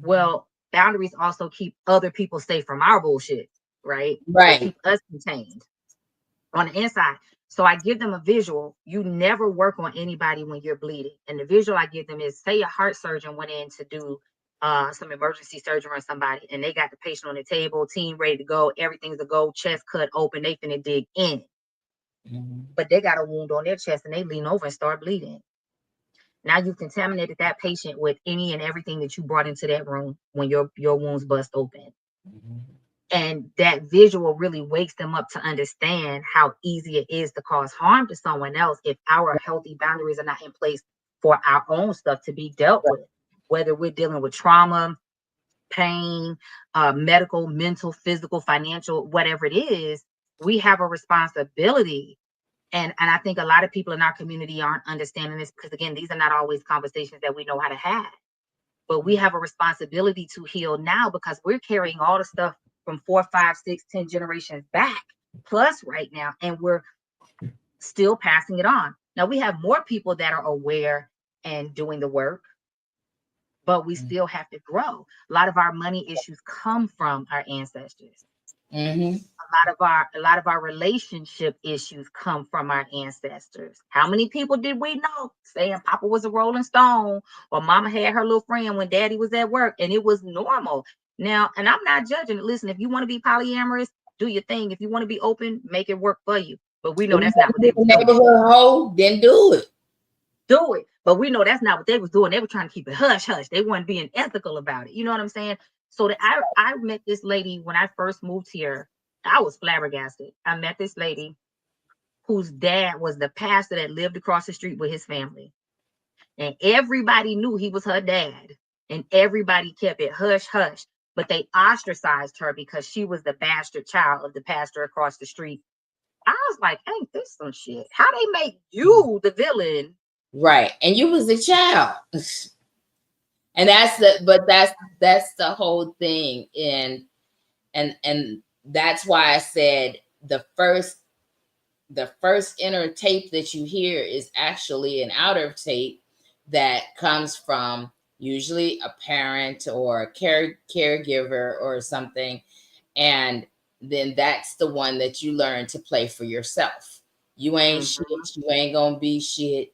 Well, boundaries also keep other people safe from our bullshit, right? Right. They keep us contained on the inside. So I give them a visual. You never work on anybody when you're bleeding. And the visual I give them is, say a heart surgeon went in to do some emergency surgery on somebody, and they got the patient on the table, team ready to go, everything's a go, chest cut open, they finna dig in. But they got a wound on their chest, and they lean over and start bleeding. Now you've contaminated that patient with any and everything that you brought into that room when your wounds bust open. And that visual really wakes them up to understand how easy it is to cause harm to someone else if our healthy boundaries are not in place for our own stuff to be dealt with, whether we're dealing with trauma, pain, medical, mental, physical, financial, whatever it is. We have a responsibility. And I think a lot of people in our community aren't understanding this, because again, these are not always conversations that we know how to have. But we have a responsibility to heal now, because we're carrying all the stuff from 4, 5, 6, 10 generations back plus right now, and we're still passing it on. Now we have more people that are aware and doing the work, but we still have to grow. A lot of our money issues come from our ancestors. A lot of our relationship issues come from our ancestors. How many people did we know saying Papa was a Rolling Stone, or Mama had her little friend when Daddy was at work, and it was normal? Now, and I'm not judging. Listen, if you want to be polyamorous, do your thing. If you want to be open, make it work for you. But we know that's not what they were doing. Neighborhood hoe, then do it. Do it. But we know that's not what they was doing. They were trying to keep it hush hush. They weren't being ethical about it. You know what I'm saying? So I met this lady when I first moved here. I was flabbergasted. I met this lady whose dad was the pastor that lived across the street with his family. And everybody knew he was her dad. And everybody kept it hush hush. But they ostracized her because she was the bastard child of the pastor across the street. I was like, ain't this some shit? How they make you the villain? Right. And you was a child. And that's the whole thing. And that's why I said the first inner tape that you hear is actually an outer tape that comes from usually a parent or a caregiver or something. And then that's the one that you learn to play for yourself. You ain't shit. You ain't gonna be shit.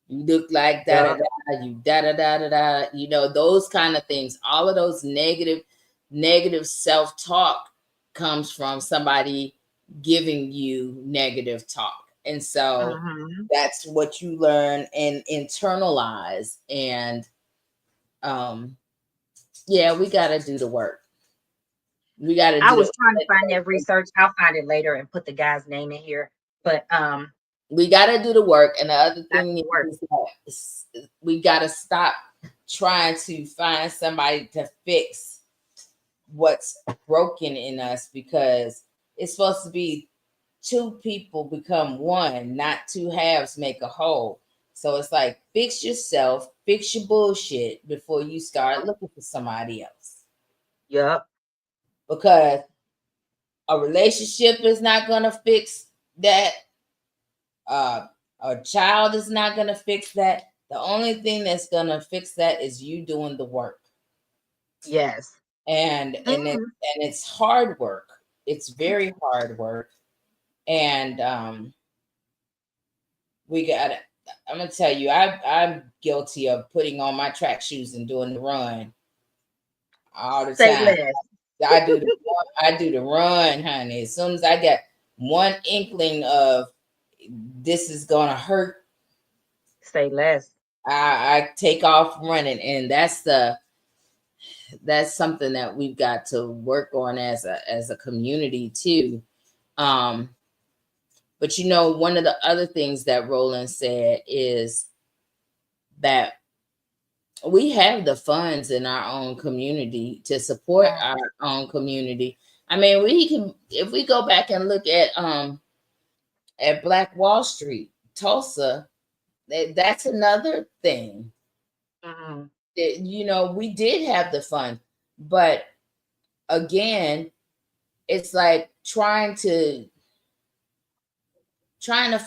You look like da da da. You da da da da da. You know, those kind of things. All of those negative self-talk comes from somebody giving you negative talk. And so that's what you learn and internalize. And yeah, we got to do the work. We got to I do was the. trying to find that research. I'll find it later and put the guy's name in here. But We got to do the work, and the other that's thing the work. is that we got to stop trying to find somebody to fix what's broken in us, because it's supposed to be two people become one, not two halves make a whole. So it's like, fix yourself, fix your bullshit before you start looking for somebody else. Yep. Because a relationship is not going to fix that. Uh, a child is not going to fix that. The only thing that's going to fix that is you doing the work. Yes. And it's hard work. It's very hard work. And we got it. I'm gonna tell you, I'm guilty of putting on my track shoes and doing the run all the Say time. less. I do the run, honey. As soon as I get one inkling of this is gonna hurt, Say less. I take off running, and that's something that we've got to work on as a community too. Um, but one of the other things that Roland said is that we have the funds in our own community to support our own community. I mean, we can, if we go back and look at Black Wall Street, Tulsa, that's another thing. Mm-hmm. We did have the fund, but again, it's like trying to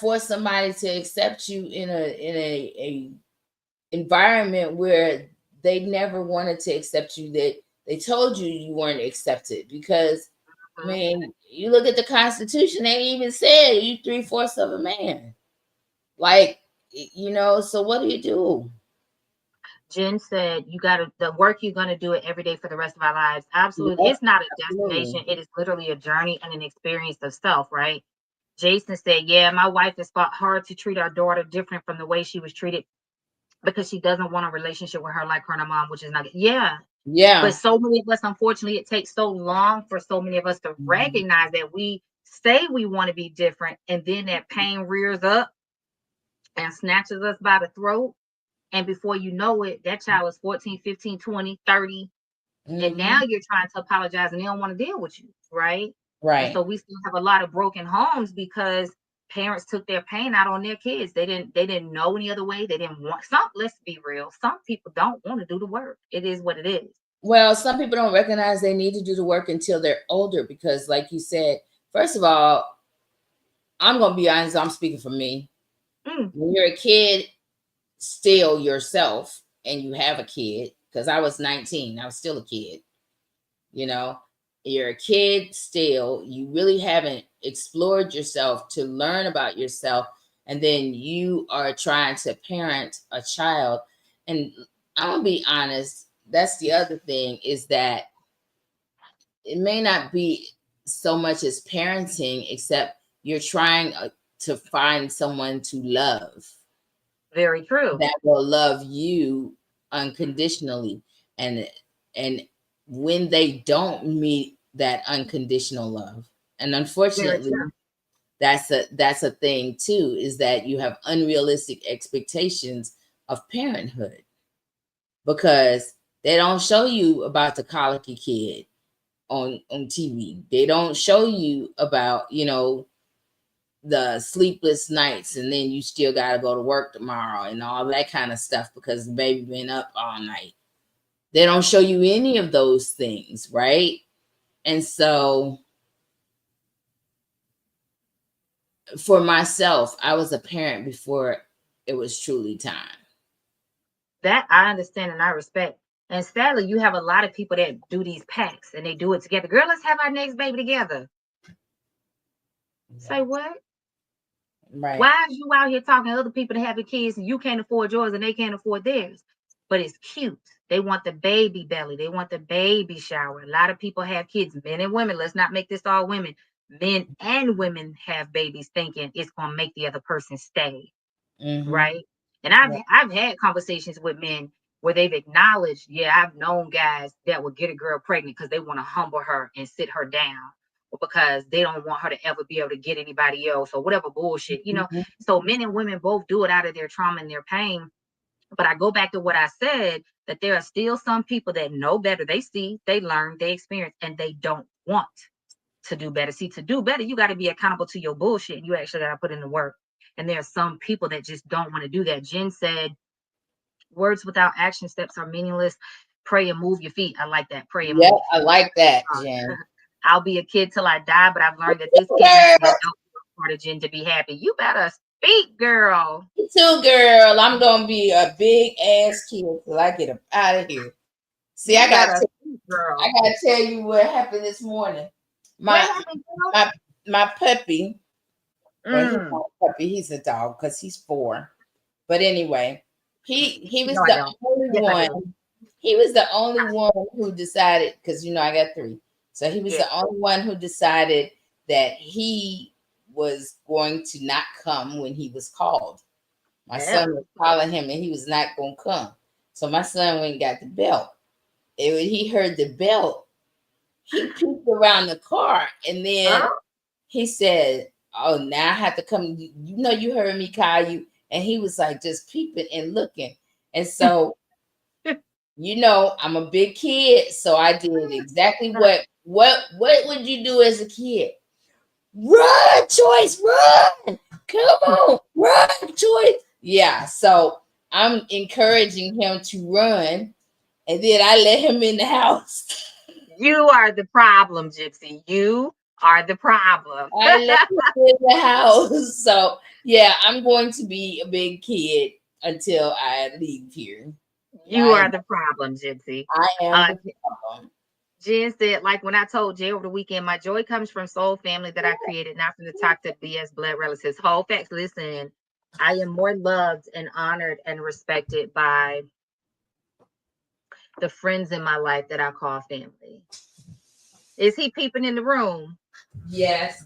force somebody to accept you in a environment where they never wanted to accept you, that they told you you weren't accepted. Because I mean, you look at the Constitution, they even said you 3/4 of a man. Like, so what do you do? Jen said, "You got to the work you're going to do it every day for the rest of our lives." Absolutely, Yep, it's not a absolutely. destination; it is literally a journey and an experience of self. Right? Jason said, "Yeah, my wife has fought hard to treat our daughter different from the way she was treated because she doesn't want a relationship with her like her and her mom, which is not good." Yeah, but Yeah. so many of us, unfortunately, it takes so long for so many of us to Mhm. recognize that we say we want to be different, and then that pain rears up and snatches us by the throat. And before you know it, that child is 14, 15, 20, 30. And now Mhm. you're trying to apologize and they don't want to deal with you. Right. And Right. so we still have a lot of broken homes because parents took their pain out on their kids. They didn't know any other way. They didn't want some, let's be real. Some people don't want to do the work. It is what it is. Well, some people don't recognize they need to do the work until they're older, because, like you said, first of all, I'm going to be honest, I'm speaking for me. Mm, When you're a kid, still yourself, and you have a kid, because I was 19, I was still a kid. you know you're a kid still, you really haven't explored yourself to learn about yourself, and then you are trying to parent a child. And I'm gonna be honest, that's the other thing, is that it may not be so much as parenting, except you're trying to find someone to love, very true. that will love you unconditionally. And and when they don't meet that unconditional love, and Very unfortunately true. that's a thing too, is that you have unrealistic expectations of parenthood, because they don't show you about the colicky kid on TV. They don't show you about the sleepless nights, and then you still got to go to work tomorrow and all that kind of stuff because the baby been up all night. They don't show you any of those things, right? And so for myself, I was a parent before it was truly time. That I understand and I respect. And sadly, you have a lot of people that do these packs and they do it together. Girl, let's have our next baby together. Yeah. Say what? Right. Why is you out here talking to other people that have kids and you can't afford yours and they can't afford theirs? But it's cute. They want the baby belly. They want the baby shower. A lot of people have kids, men and women. Let's not make this all women. Men and women have babies thinking it's going to make the other person stay. Mm-hmm. Right. And I've Right. I've had conversations with men. where they've acknowledged, yeah, I've known guys that will get a girl pregnant because they want to humble her and sit her down, or because they don't want her to ever be able to get anybody else or whatever bullshit, you know. Mhm. So men and women both do it out of their trauma and their pain. But I go back to what I said, that there are still some people that know better. They see, they learn, they experience, and they don't want to do better. See, to do better, you got to be accountable to your bullshit. And you actually got to put in the work. And there are some people that just don't want to do that. Jen said, words without action steps are meaningless. Pray and move your feet. I like that. Pray and move Yep, your I feet. like that, Uh, Jen. I'll be a kid till I die, but I've learned that this kid makes me Girl, adult part of Jen to be happy. You better speak, girl. you too, girl. I'm gonna be a big ass kid till I get up out of here. See, You I got better to, speak, I girl. gotta tell you what happened this morning. What My happened, girl? my puppy, well, he's Mm. not a puppy, he's a dog because he's 4. But anyway, he was No, I the don't. only Yes, I one. do. He was the only one who decided, because I got 3. So he was Yeah. the only one who decided that he was going to not come when he was called. My Yeah. son was calling him and he was not going to come. So my son went and got the belt. And when he heard the belt, he peeked around the car and then Oh, he said, "Oh, now I have to come. You heard me call you." And he was like just peeping and looking. And so, I'm a big kid, so I did exactly what would you do as a kid? Run, Choice, run! Come on, run, Choice. Yeah, so I'm encouraging him to run, and then I let him in the house. you are the problem, Gypsy. You are the problem. I let him in the house. So yeah, I'm going to be a big kid until I leave here. You I am are the problem, Gypsy. I am Uh, the problem. Jen said, like when I told Jay over the weekend, my joy comes from soul family that I created, not from the toxic BS blood relatives. Whole facts. Listen, I am more loved and honored and respected by the friends in my life that I call family. Is he peeping in the room? Yes.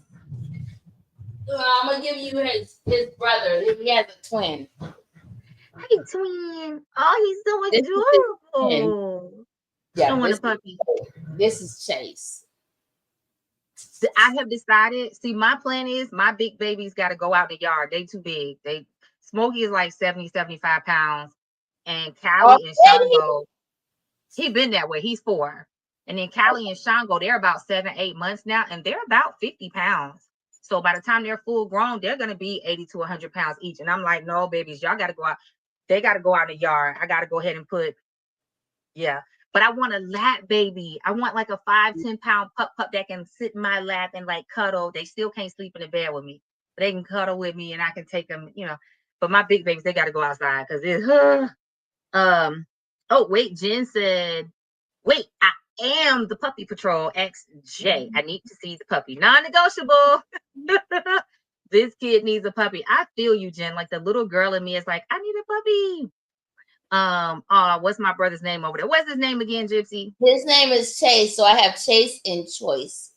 I'm gonna give you his brother. He has a twin. Hey, twin. Oh, he's This is his so twin. adorable. Yeah, Showing a puppy. this is Chase. I have decided. See, my plan is my big babies got to go out in the yard. They too big. Smokey is like 70, 75 pounds. And Oh, Callie and Eddie. Shango, he been that way. He's 4. And then Callie and Shango, they're about 7, 8 months now, and they're about 50 pounds. So by the time they're full grown, they're gonna be 80 to 100 pounds each. And I'm like, no, babies, y'all got to go out. They got to go out in the yard. I got to go ahead and put, yeah. But I want a lap baby. I want like a 5, 10 pound pup that can sit in my lap and like cuddle. They still can't sleep in the bed with me, but they can cuddle with me and I can take them, But my big babies, they got to go outside because it's, oh, wait, Jen said, wait, I am the puppy patrol XJ. I need to see the puppy. Non-negotiable. This kid needs a puppy. I feel you, Jen. Like the little girl in me is like, I need a puppy. What's my brother's name over there? What's his name again, Gypsy? His name is Chase. So I have Chase and Choice.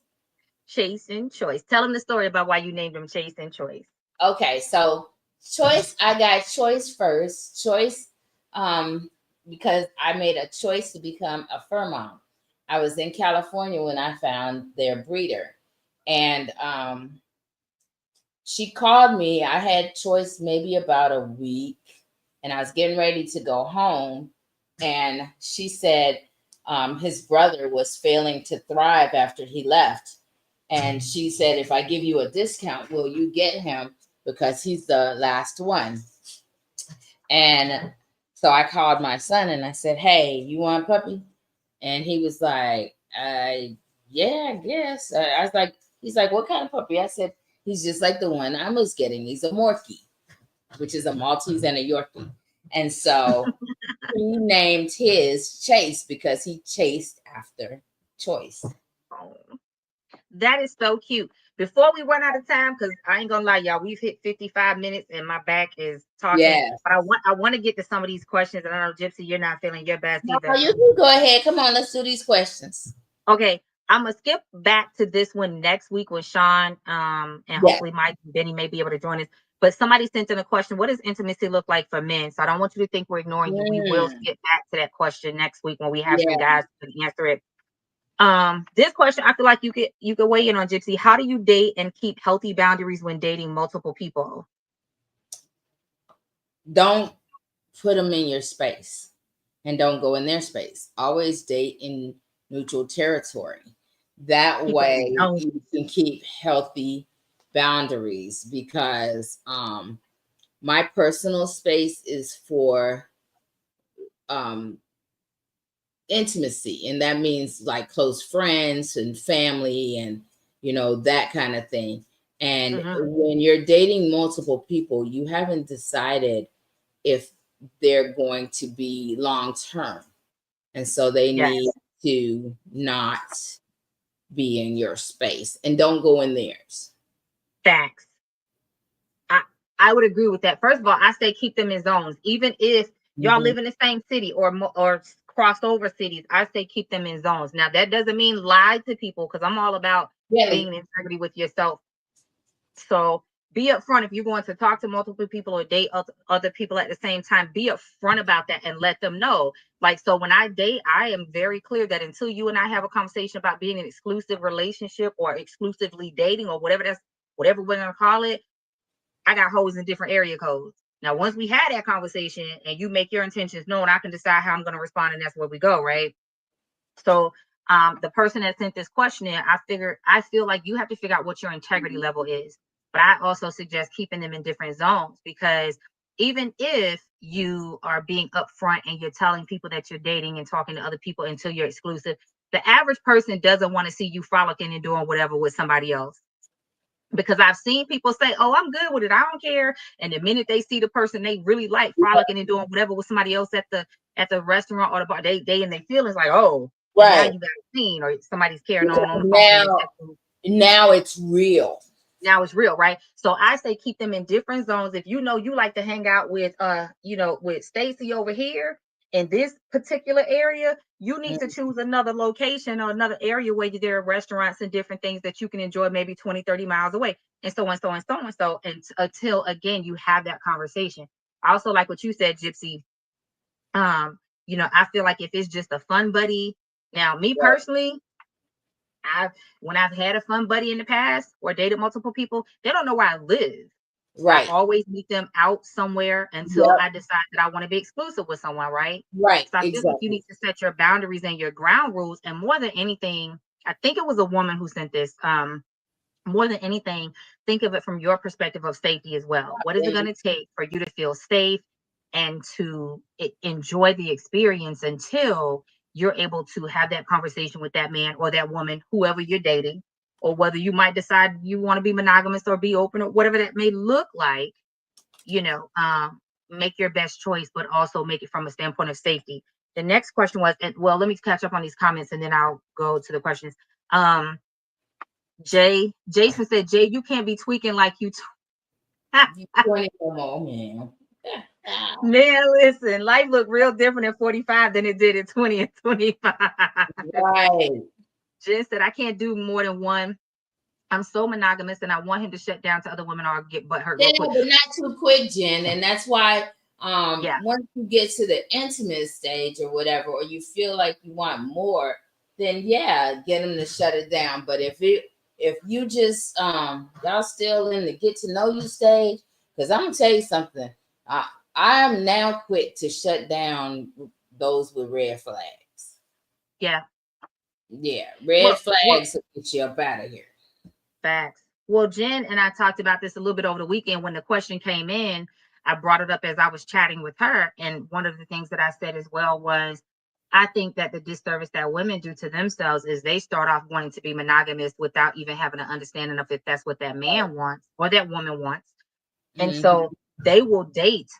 Chase and Choice. Tell him the story about why you named him Chase and Choice. Okay, so Choice, I got Choice first. Choice, because I made a choice to become a fur mom. I was in California when I found their breeder, and she called me. I had Choice maybe about a week, and I was getting ready to go home, and she said his brother was failing to thrive after he left. And she said, if I give you a discount, will you get him? Because he's the last one. And so I called my son and I said, hey, you want a puppy? And he was like, yeah, I guess. I was like, he's like, what kind of puppy? I said, he's just like the one I was getting. He's a Morkie, which is a Maltese and a Yorkie. And so he named his Chase because he chased after Choice. Oh, that is so cute. Before we run out of time, because I ain't gonna lie, y'all, we've hit 55 minutes and my back is talking. Yes. But I want to get to some of these questions. And I know, Gypsy, you're not feeling your best No, either. you can go ahead. Come on, let's do these questions. Okay, I'm gonna skip back to this one next week with Sean, and hopefully Mike and Benny may be able to join us. But somebody sent in a question, what does intimacy look like for men? So I don't want you to think we're ignoring you. We will Mm, get back to that question next week when we have some yeah. guys to answer it. This question, I feel like you could weigh in on, Gypsy. How do you date and keep healthy boundaries when dating multiple people? Don't put them in your space and don't go in their space. Always date in neutral territory. That Keep them in way zones. you can keep healthy boundaries because my personal space is for um intimacy, and that means like close friends and family and that kind of thing. And Mm-hmm. when you're dating multiple people, you haven't decided if they're going to be long term, and so they need Yes, to not be in your space and don't go in theirs. facts. I I would agree with that. First of all, I say keep them in zones, even if y'all Mhm. live in the same city or crossed over cities. I say keep them in zones. Now that doesn't mean lie to people because I'm all about Yeah. being in integrity with yourself. So be upfront if you're going to talk to multiple people or date other people at the same time. Be upfront about that and let them know. Like, so when I date, I am very clear that until you and I have a conversation about being an exclusive relationship or exclusively dating or whatever we're gonna call it, I got hoes in different area codes. Now, once we had that conversation and you make your intentions known, I can decide how I'm going to respond, and that's where we go, right? So, the person that sent this question in, I feel like you have to figure out what your integrity level is. But I also suggest keeping them in different zones because even if you are being upfront and you're telling people that you're dating and talking to other people until you're exclusive, the average person doesn't want to see you frolicking and doing whatever with somebody else because I've seen people say, "Oh, I'm good with it. I don't care." And the minute they see the person they really like frolicking and doing whatever with somebody else at the restaurant or the bar, they in their feelings like, "Oh," and now Right. you got seen or somebody's carrying Because on the phone and now texting. now it's real. Now it's real, right? So I say keep them in different zones. If you know you like to hang out with with Stacy over here in this particular area, you need to Mm, choose another location or another area where there are restaurants and different things that you can enjoy maybe 20, 30 miles away. And so and so and so and so and until again you have that conversation. I also like what you said, Gypsy. I feel like if it's just a fun buddy, now me right. personally, I've when I've had a fun buddy in the past or dated multiple people, they don't know where I live. I Right. always meet them out somewhere until Yep. I decide that I want to be exclusive with someone, right? Right. So I feel like you Exactly. need to set your boundaries and your ground rules. And more than anything, I think it was a woman who sent this. More than anything, think of it from your perspective of safety as well. What is it going And to take for you to feel safe and to enjoy the experience until you're able to have that conversation with that man or that woman, whoever you're dating, or whether you might decide you want to be monogamous or be open or whatever that may look like, you know, make your best choice, but also make it from a standpoint of safety. The next question was, and well, let me catch up on these comments and then I'll go to the questions. Um, Jason said, Jay, you can't be tweaking like you. you 20 no more, man. Man, listen, life looked real different at 45 than it did at 20 and 25. Right. Jen said, I can't do more than one. I'm so monogamous and I want him to shut down to other women or get butt hurt Yeah, real quick. but not too quick, Jen. And that's why Yeah, once you get to the intimate stage or whatever, or you feel like you want more, then yeah, get them to shut it down. But if you just y'all still in the get to know you stage, because I'm gonna tell you something. I'm now quick to shut down those with red flags. yeah. Yeah, red Well, flags will get you up out of here. facts. Well, Jen and I talked about this a little bit over the weekend when the question came in. I brought it up as I was chatting with her. And one of the things that I said as well was, I think that the disservice that women do to themselves is they start off wanting to be monogamous without even having an understanding of if that's what that man wants or that woman wants. And Mhm. so they will date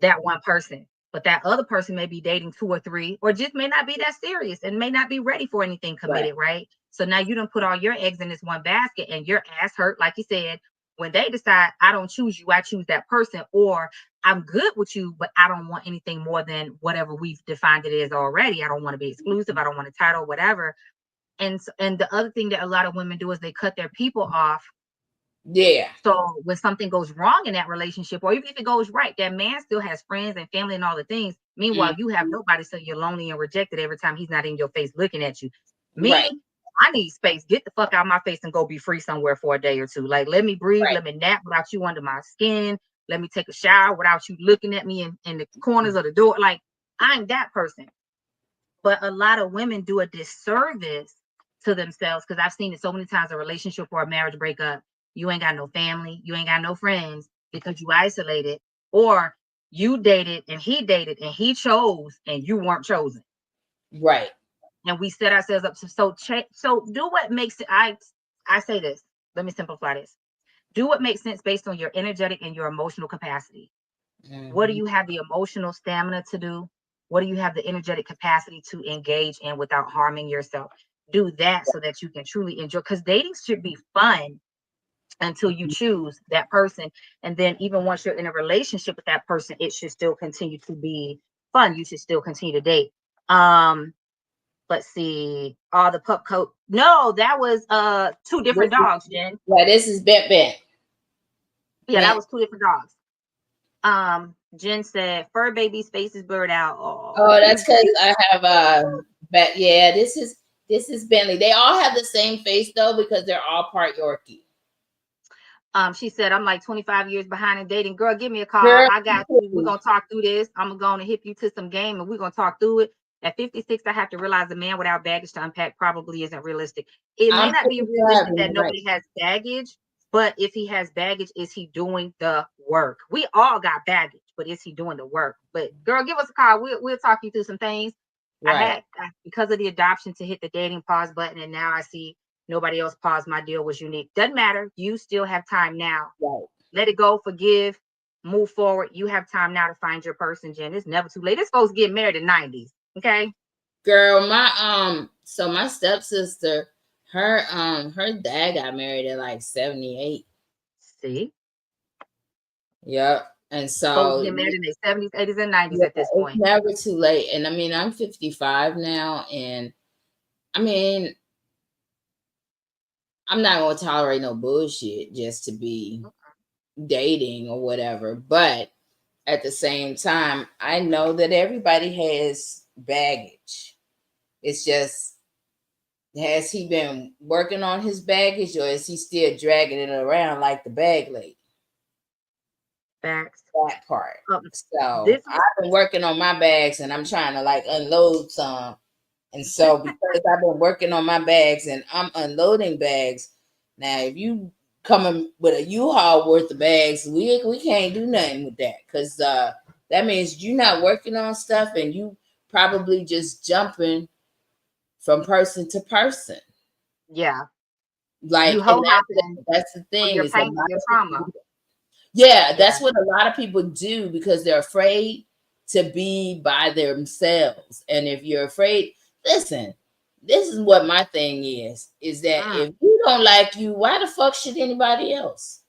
that one person, but that other person may be dating two or three, or just may not be that serious and may not be ready for anything Right. committed, right? So now you don't put all your eggs in this one basket and your ass hurt, like you said, when they decide, I don't choose you, I choose that person, or I'm good with you, but I don't want anything more than whatever we've defined it as already. I don't want to be exclusive, I don't want a title, whatever. And the other thing that a lot of women do is they cut their people off Yeah. So when something goes wrong in that relationship, or even if it goes right, that man still has friends and family and all the things. Meanwhile, you have Mhm. nobody, so you're lonely and rejected every time he's not in your face looking at you. Right. Me, I need space. Get the fuck out of my face and go be free somewhere for a day or two. Like, let me breathe, Right. let me nap without you under my skin. Let me take a shower without you looking at me in the corners of the door. Like, I'm that person. But a lot of women do a disservice to themselves because I've seen it so many times, a relationship or a marriage breakup. You ain't got no family, you ain't got no friends because you isolated, or you dated and he chose and you weren't chosen. Right. And we set ourselves up to so do what makes it. I say this. Let me simplify this. Do what makes sense based on your energetic and your emotional capacity. What do Mhm. you have the emotional stamina to do? What do you have the energetic capacity to engage in without harming yourself? Do that so that you can truly enjoy, because dating should be fun until you choose that person. And then even once you're in a relationship with that person, it should still continue to be fun. You should still continue to date. Um, let's see. All the pup coat. No, that was two different This is, dogs, Jen. yeah, this is Bent Bent. Yeah, that Bent. was two different dogs. Jen said fur baby's face is blurred out. Oh, Oh, that's he's because cute. I have but yeah, this is Bentley. They all have the same face though because they're all part Yorkie. She said, I'm like 25 years behind in dating. Girl, give me a call. Girl, I got you. We're gonna talk through this. I'm gonna hip you to some game and we're gonna talk through it. At 56, I have to realize a man without baggage to unpack probably isn't realistic. It may I'm not be 55 realistic and that you're right. nobody has baggage, but if he has baggage, is he doing the work? We all got baggage, but is he doing the work? But girl, give us a call. We'll talk you through some things. Right. Because of the adoption to hit the dating pause button, and now I see nobody else paused. My deal was unique. Doesn't matter. You still have time now. Right. Let it go, forgive, move forward. You have time now to find your person, Jen. It's never too late. This folks get married in the 90s. Okay. Girl, so my stepsister, her dad got married at like 78. See, Yep. And folks so get married in their 70s, 80s, and 90s yeah, at this it's point. never too late. And I mean, I'm 55 now, and I mean, I'm not gonna tolerate no bullshit just to be dating or whatever. But at the same time, I know that everybody has baggage. It's just, has he been working on his baggage or is he still dragging it around like the bag lady? Facts. That part. Um, So this I've been working on my bags and I'm trying to like unload some. And so because I've been working on my bags and I'm unloading bags, now if you coming with a U-Haul worth of bags, we can't do nothing with that because that means you're not working on stuff and you probably just jumping from person to person. yeah, you Like, and hoe hopping that's the for thing your is a pain lot and your of trauma. people, yeah, Yeah. that's what a lot of people do because they're afraid to be by themselves. And if you're afraid, listen, this is what my thing is that Mm. if you don't like you, why the fuck should anybody else?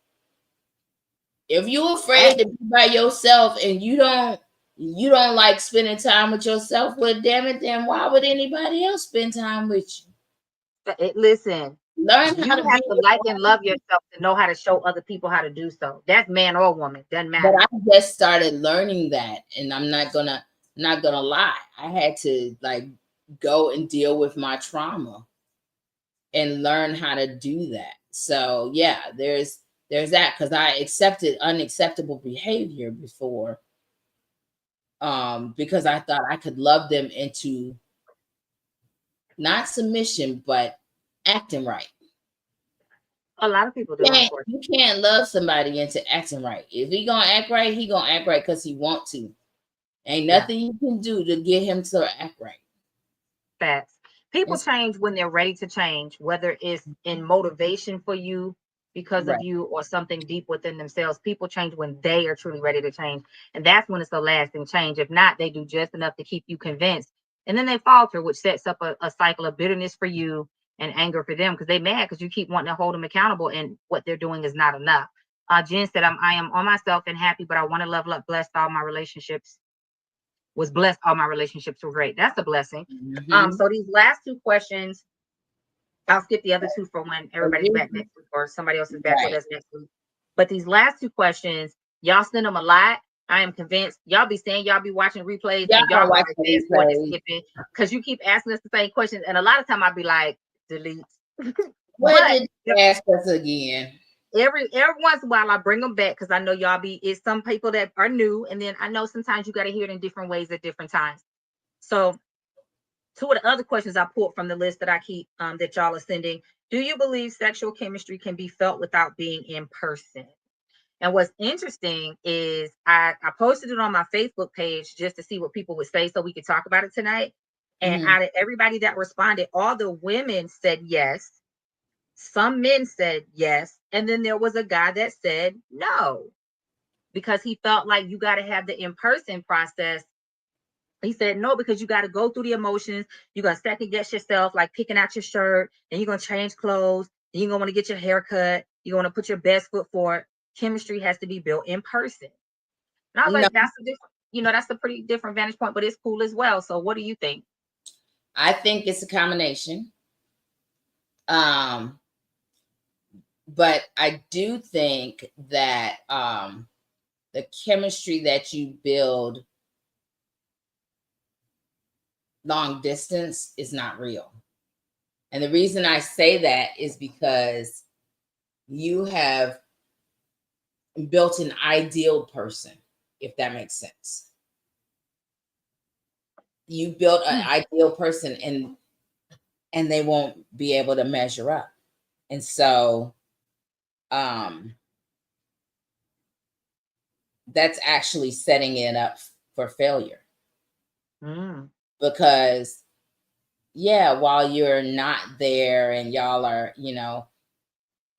If you're afraid Facts. to be by yourself and you don't like spending time with yourself, well, damn it, then why would anybody else spend time with you? Listen, Learn how you to have be to like and love yourself to know how to show other people how to do so. That's man or woman. Doesn't but matter. I just started learning that, and I'm not gonna lie. I had to like go and deal with my trauma and learn how to do that. So yeah, there's that because I accepted unacceptable behavior before, because I thought I could love them into not submission but acting right. A lot of people do, unfortunately. You can't love somebody into acting right. If he gonna act right, he gonna act right because he want to. Ain't Yeah. nothing you can do to get him to act right. Facts. People It's change when they're ready to change, whether it's in motivation for you because of right. you or something deep within themselves. People change when they are truly ready to change. And that's when it's a lasting change. If not, they do just enough to keep you convinced. And then they falter, which sets up a cycle of bitterness for you and anger for them because they mad because you keep wanting to hold them accountable and what they're doing is not enough. Jen said, I am on myself and happy, but I want to level up, blessed all my relationships was blessed. All my relationships were great. That's a blessing. Hmm. So these last two questions, I'll skip the other two for when everybody's back next week or somebody else is back with Right. us next week. But these last two questions, y'all send them a lot. I am convinced y'all be saying y'all be watching replays Y'all and y'all don't watch probably the fast forward and replay. skip it because you keep asking us the same questions. And a lot of time I'll be like, delete. What But did you ask us again? every once in a while I bring them back because I know y'all be it's some people that are new, and then I know sometimes you got to hear it in different ways at different times. So two of the other questions I pulled from the list that I keep that y'all are sending. Do you believe sexual chemistry can be felt without being in person? And what's interesting is I posted it on my Facebook page just to see what people would say so we could talk about it tonight. And Mm-hmm. out of everybody that responded, all the women said yes. Some men said yes. And then there was a guy that said no, because he felt like you got to have the in-person process. He said no, because you got to go through the emotions. You're going to second guess yourself, like picking out your shirt, and you're going to change clothes, and you're going to want to get your hair cut. You're going to put your best foot forward. Chemistry has to be built in person. And I was No, like, that's a different, that's a pretty different vantage point, but it's cool as well. So what do you think? I think it's a combination. But I do think that the chemistry that you build long distance is not real. And the reason I say that is because you have built an ideal person, if that makes sense. You built an ideal person, and they won't be able to measure up. And so that's actually setting it up for failure. Because yeah, while you're not there and y'all are,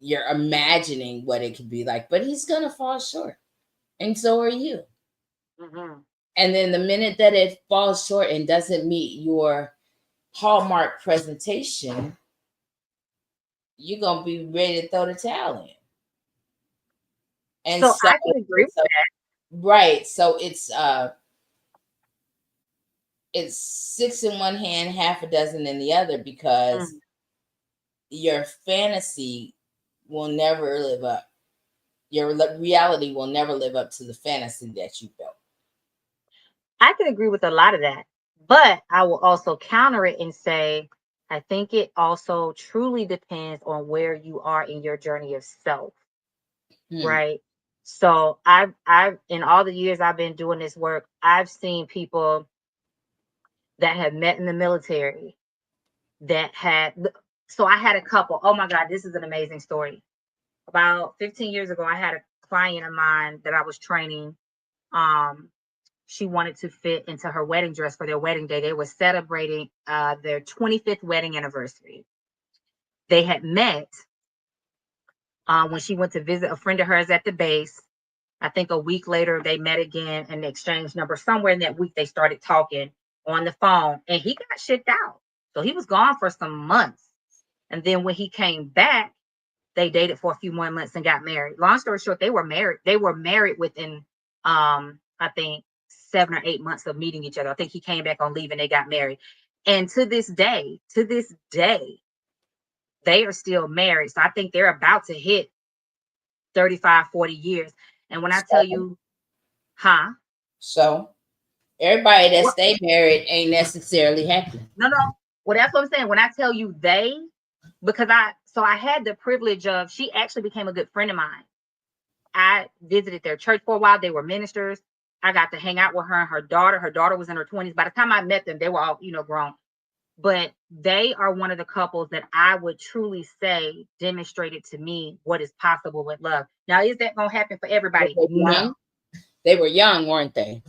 you're imagining what it could be like, but he's gonna fall short, and so are you. And then the minute that it falls short and doesn't meet your hallmark presentation, you're gonna be ready to throw the towel in. And So so I can agree with that. right, so it's six in one hand, half a dozen in the other, because your fantasy will never live up. Your reality will never live up to the fantasy that you built. I can agree with a lot of that, but I will also counter it and say, I think it also truly depends on where you are in your journey of self, right? So I've in all the years I've been doing this work, I've seen people that have met in the military that had. So I had a couple. Oh my God, this is an amazing story. About 15 years ago, I had a client of mine that I was training. She wanted to fit into her wedding dress for their wedding day. They were celebrating their 25th wedding anniversary. They had met when she went to visit a friend of hers at the base. I think a week later, they met again and exchanged numbers. Somewhere in that week, they started talking on the phone, and he got shipped out. So he was gone for some months. And then when he came back, they dated for a few more months and got married. Long story short, they were married. They were married within, I think, 7 or 8 months of meeting each other. I think he came back on leave and they got married. And to this day, they are still married. So I think they're about to hit 35, 40 years. And when I tell you, So everybody that What? stay married ain't necessarily happy. No. Well, that's what I'm saying. When I tell you because I had the privilege of, she actually became a good friend of mine. I visited their church for a while. They were ministers. I got to hang out with her and her daughter. Her daughter was in her 20s. By the time I met them, they were all, grown. But they are one of the couples that I would truly say demonstrated to me what is possible with love. Now, is that going to happen for everybody? No. They were young, weren't they?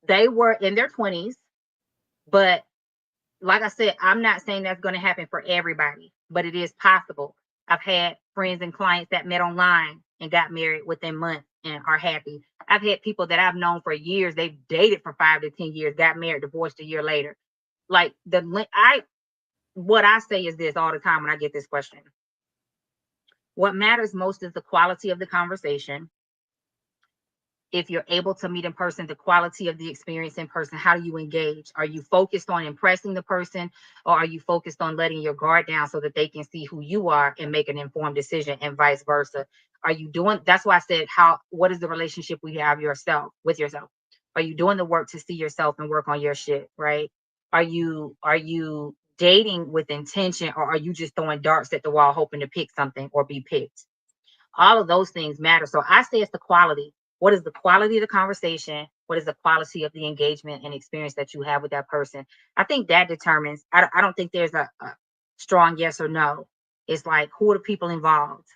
They were in their 20s. But like I said, I'm not saying that's going to happen for everybody, but it is possible. I've had friends and clients that met online and got married within months and are happy. I've had people that I've known for years, they've dated for 5 to 10 years, got married, divorced a year later. Like what I say is this all the time when I get this question. What matters most is the quality of the conversation. if you're able to meet in person, the quality of the experience in person, how do you engage? Are you focused on impressing the person, or are you focused on letting your guard down so that they can see who you are and make an informed decision, and vice versa? Are you doing, that's why I said, what is the relationship we have with yourself? Are you doing the work to see yourself and work on your shit, right? Are you dating with intention, or are you just throwing darts at the wall hoping to pick something or be picked? All of those things matter. So I say it's the quality. What is the quality of the conversation? What is the quality of the engagement and experience that you have with that person? I think that determines. I don't think there's a strong yes or no. It's like, who are the people involved,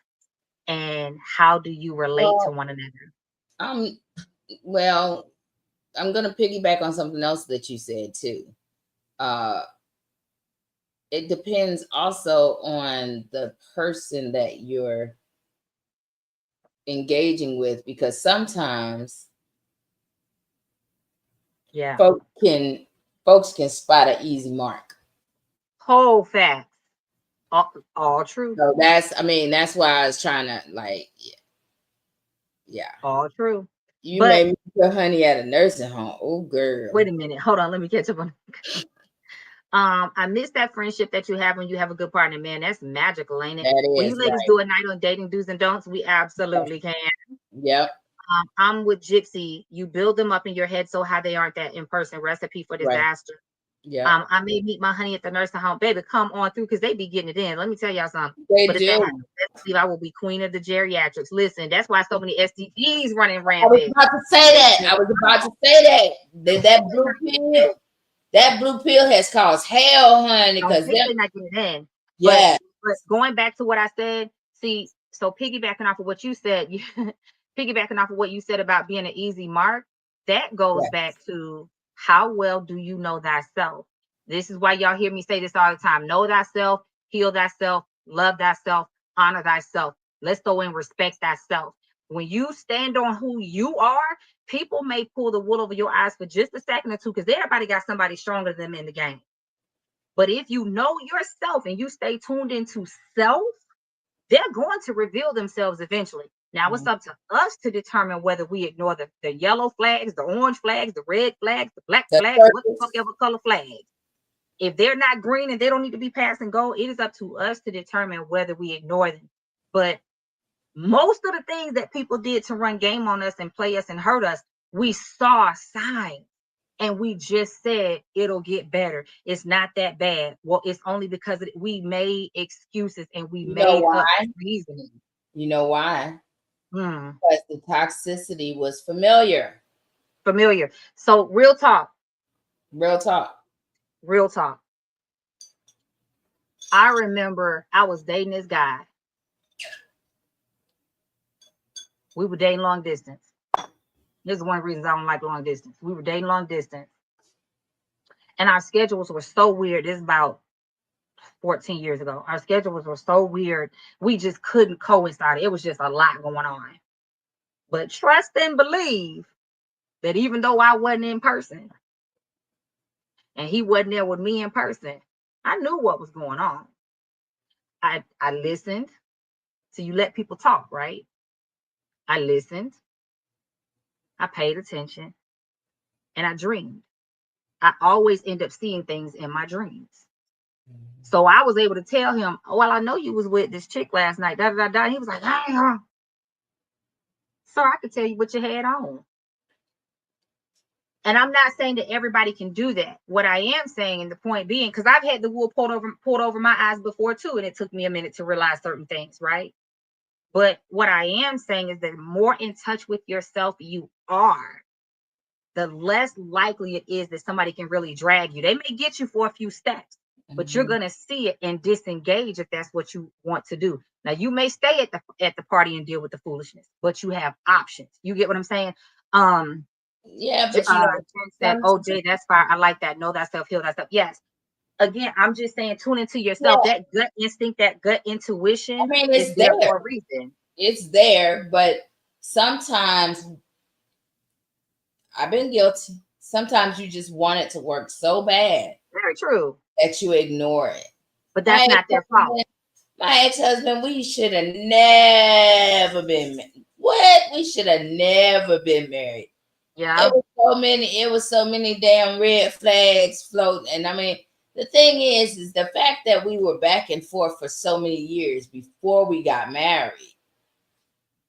and how do you relate to one another? Well, I'm gonna piggyback on something else that you said too. It depends also on the person that you're engaging with, because sometimes folks can spot an easy mark. Whole facts. All true. So that's why I was trying to All true. You made me put honey at a nursing home. Oh girl. Wait a minute. Hold on. Let me catch up on. I miss that friendship that you have when you have a good partner, man. That's magical, ain't it? When you ladies do a night on dating do's and don'ts, we absolutely can. Yep. I'm with Gypsy. You build them up in your head so high they aren't that in-person recipe for disaster. Yeah. I may meet my honey at the nursing home. Baby, come on through, because they be getting it in. Let me tell y'all something. But if that happens, I will be queen of the geriatrics. Listen, that's why so many STDs running rampant. I was about to say that. That blue pill. That blue pill has caused hell, honey. Because they're not getting in. Yeah. But going back to what I said, see, so piggybacking off of what you said, about being an easy mark, that goes back to how well do you know thyself? This is why y'all hear me say this all the time. Know thyself, heal thyself, love thyself, honor thyself. Let's go and respect thyself. When you stand on who you are, people may pull the wool over your eyes for just a second or two, because everybody got somebody stronger than them in the game. But if you know yourself and you stay tuned into self, they're going to reveal themselves eventually. Now it's up to us to determine whether we ignore the yellow flags, the orange flags, the red flags, the black flags, what the fuck ever color flags. If they're not green and they don't need to be passed and go, it is up to us to determine whether we ignore them. But most of the things that people did to run game on us and play us and hurt us, we saw signs. And we just said it'll get better. It's not that bad. Well, it's only because we made excuses and we made up reasoning. You know why? Because the toxicity was familiar. So real talk. I remember I was dating this guy. We were dating long distance. This is one of the reasons I don't like long distance. We were dating long distance. And our schedules were so weird. This is about 14 years ago. Our schedules were so weird. We just couldn't coincide. It was just a lot going on. But trust and believe that even though I wasn't in person and he wasn't there with me in person, I knew what was going on. I listened. So you let people talk, right? I listened. I paid attention. And I dreamed. I always end up seeing things in my dreams. So I was able to tell him, well, I know you was with this chick last night. Da, da, da, da. He was like, hey, sir, I could tell you what you had on. And I'm not saying that everybody can do that. What I am saying, and the point being, because I've had the wool pulled over my eyes before too, and it took me a minute to realize certain things, right? But what I am saying is that the more in touch with yourself you are, the less likely it is that somebody can really drag you. They may get you for a few steps, but you're going to see it and disengage if that's what you want to do. Now, you may stay at the party and deal with the foolishness, but you have options. You get what I'm saying? Yeah, but OJ, that's fine. I like that. Know thyself, heal thyself. Yes. Again, I'm just saying, tune into yourself. That gut instinct, that gut intuition is there for a reason. It's there, but sometimes I've been guilty. Sometimes you just want it to work so bad. Very true. That you ignore it. But that's not their fault. My ex-husband, we should have never been. What? We should have never been married. Yeah. It was so many damn red flags floating. And I mean, the thing is the fact that we were back and forth for so many years before we got married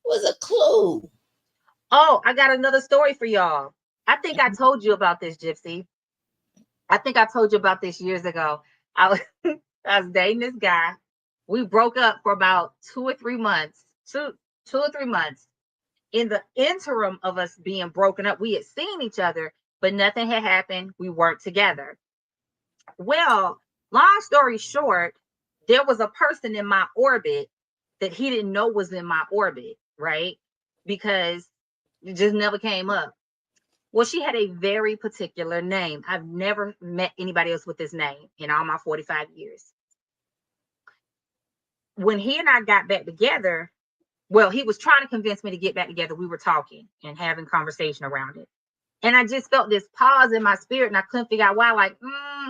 was a clue. Oh, I got another story for y'all. I think I told you about this, Gypsy. I think I told you about this years ago. I was I was dating this guy. We broke up for about 2 or 3 months. Two or 3 months. In the interim of us being broken up, we had seen each other, but nothing had happened. We weren't together. Well, long story short, there was a person in my orbit that he didn't know was in my orbit, right? Because it just never came up. Well, she had a very particular name. I've never met anybody else with this name in all my 45 years. When he and I got back together, well, he was trying to convince me to get back together. We were talking and having conversation around it. And I just felt this pause in my spirit and I couldn't figure out why, like,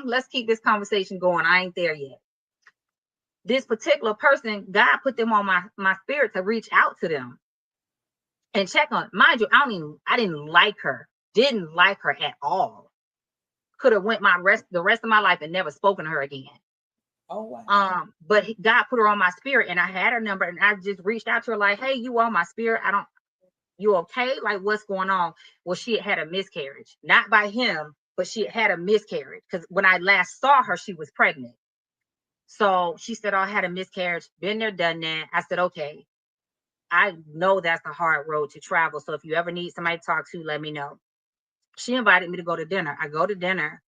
let's keep this conversation going. I ain't there yet. This particular person, God put them on my spirit to reach out to them and check on. Mind you, I didn't like her. Didn't like her at all. Could have went the rest of my life and never spoken to her again. Oh wow. But God put her on my spirit and I had her number and I just reached out to her like, hey, you on my spirit? You okay? Like, what's going on? Well, she had a miscarriage, not by him, but she had a miscarriage because when I last saw her, she was pregnant. So she said, oh, I had a miscarriage, been there, done that. I said, okay, I know that's a hard road to travel. So if you ever need somebody to talk to, let me know. She invited me to go to dinner. I go to dinner.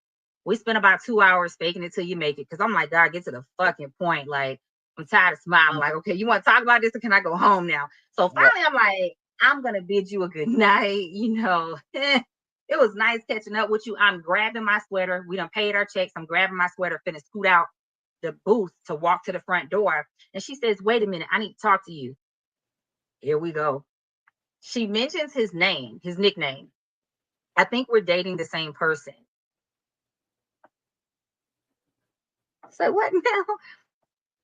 We spent about 2 hours faking it till you make it. Cause I'm like, God, get to the fucking point. Like, I'm tired of smiling. Like, okay, you want to talk about this or can I go home now? So finally, I'm like, I'm going to bid you a good night. It was nice catching up with you. I'm grabbing my sweater. We done paid our checks. I'm grabbing my sweater, finna scoot out the booth to walk to the front door. And she says, wait a minute, I need to talk to you. Here we go. She mentions his name, his nickname. I think we're dating the same person. So what now?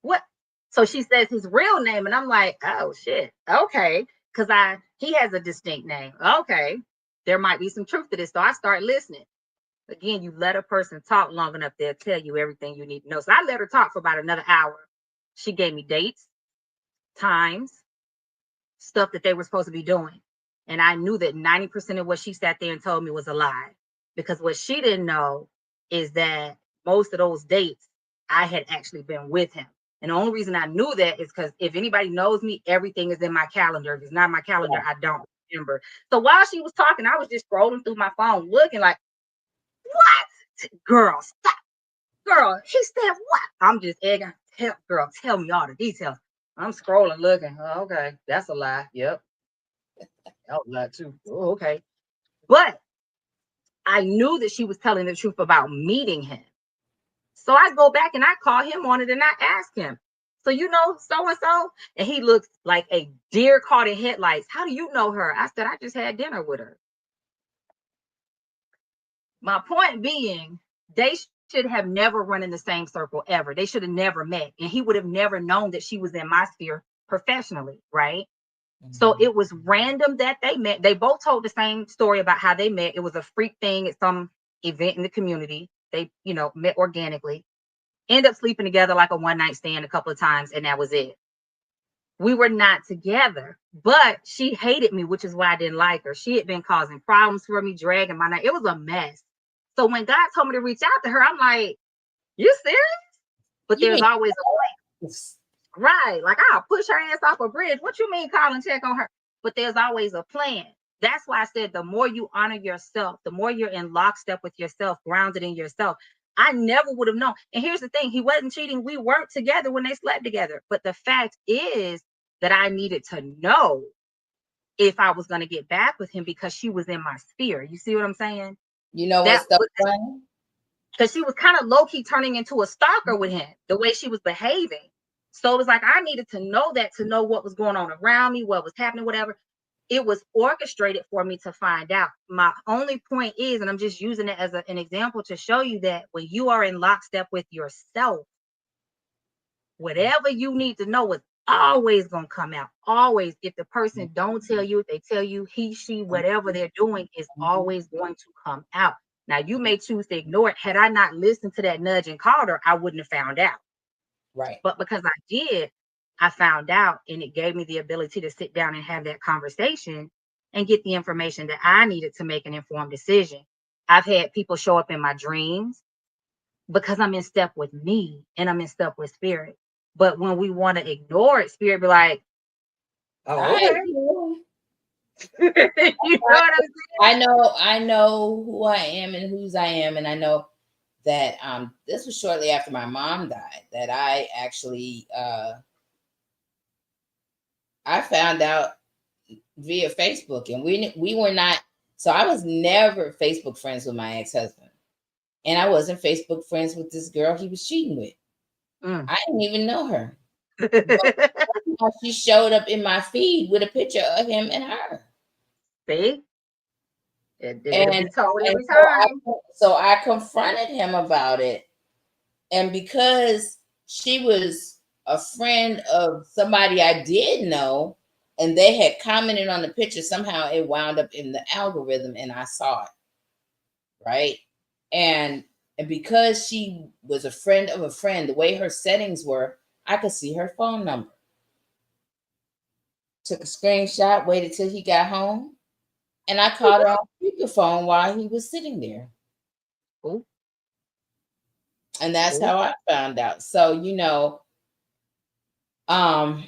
What? So she says his real name, and I'm like, oh shit, okay, because he has a distinct name. Okay, there might be some truth to this. So I start listening. Again, you let a person talk long enough, they'll tell you everything you need to know. So I let her talk for about another hour. She gave me dates, times, stuff that they were supposed to be doing. And I knew that 90% of what she sat there and told me was a lie. Because what she didn't know is that most of those dates, I had actually been with him. And the only reason I knew that is because if anybody knows me, everything is in my calendar. If it's not my calendar, I don't remember. So while she was talking, I was just scrolling through my phone, looking like, what? Girl, stop. Girl, he said what? I'm just egging. Girl, tell me all the details. I'm scrolling, looking. Oh, okay, that's a lie. Yep. That was a lie too. Oh, okay. But I knew that she was telling the truth about meeting him. So I go back and I call him on it and I ask him, so you know so-and-so? And he looks like a deer caught in headlights. How do you know her? I said, I just had dinner with her. My point being, they should have never run in the same circle ever. They should have never met. And he would have never known that she was in my sphere professionally, right? Mm-hmm. So it was random that they met. They both told the same story about how they met. It was a freak thing at some event in the community. They, met organically. End up sleeping together like a one-night stand a couple of times, and that was it. We were not together, but she hated me, which is why I didn't like her. She had been causing problems for me, dragging my night. It was a mess. So when God told me to reach out to her, I'm like, you serious? But there's always a plan. Right. Like, I'll push her ass off a bridge. What you mean call and check on her? But there's always a plan. That's why I said the more you honor yourself, the more you're in lockstep with yourself, grounded in yourself. I never would have known. And here's the thing. He wasn't cheating. We weren't together when they slept together. But the fact is that I needed to know if I was going to get back with him because she was in my sphere. You see what I'm saying? You know what's so funny? Because she was kind of low-key turning into a stalker with him, the way she was behaving. So it was like I needed to know that to know what was going on around me, what was happening, whatever. It was orchestrated for me to find out. My only point is, and I'm just using it as an example to show you that when you are in lockstep with yourself, whatever you need to know is always gonna come out. Always. If the person don't tell you, if they tell you, he, she, whatever they're doing is always going to come out. Now you may choose to ignore it. Had I not listened to that nudge and called her, I wouldn't have found out. Right. But because I did, I found out, and it gave me the ability to sit down and have that conversation and get the information that I needed to make an informed decision. I've had people show up in my dreams because I'm in step with me and I'm in step with spirit. But when we want to ignore it, spirit be like, oh, I okay. You know what I'm saying? I know who I am and whose I am, and I know that this was shortly after my mom died that I actually I found out via Facebook, and we were not. So I was never Facebook friends with my ex-husband, and I wasn't Facebook friends with this girl he was cheating with. Mm. I didn't even know her, but she showed up in my feed with a picture of him and her. See, it'll And be told and every time. so I confronted him about it, and because she was a friend of somebody I did know, and they had commented on the picture, somehow it wound up in the algorithm, and I saw it, right? And and because she was a friend of a friend, the way her settings were, I could see her phone number. Took a screenshot, waited till he got home, and I called her on speakerphone while he was sitting there. Ooh, And that's ooh. how I found out. So, um,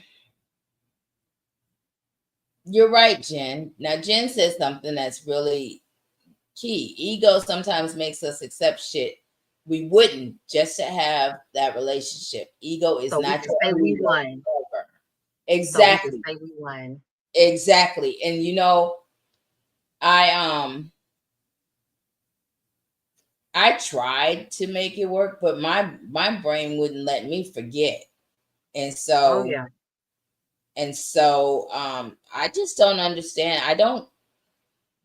you're right, Jen. Now, Jen says something that's really key. Ego sometimes makes us accept shit we wouldn't just to have that relationship. Ego is So we not can your say we only won. forever. So we can Exactly. say we won. Exactly. And I I tried to make it work, but my brain wouldn't let me forget. And Oh so yeah. I just don't understand. I don't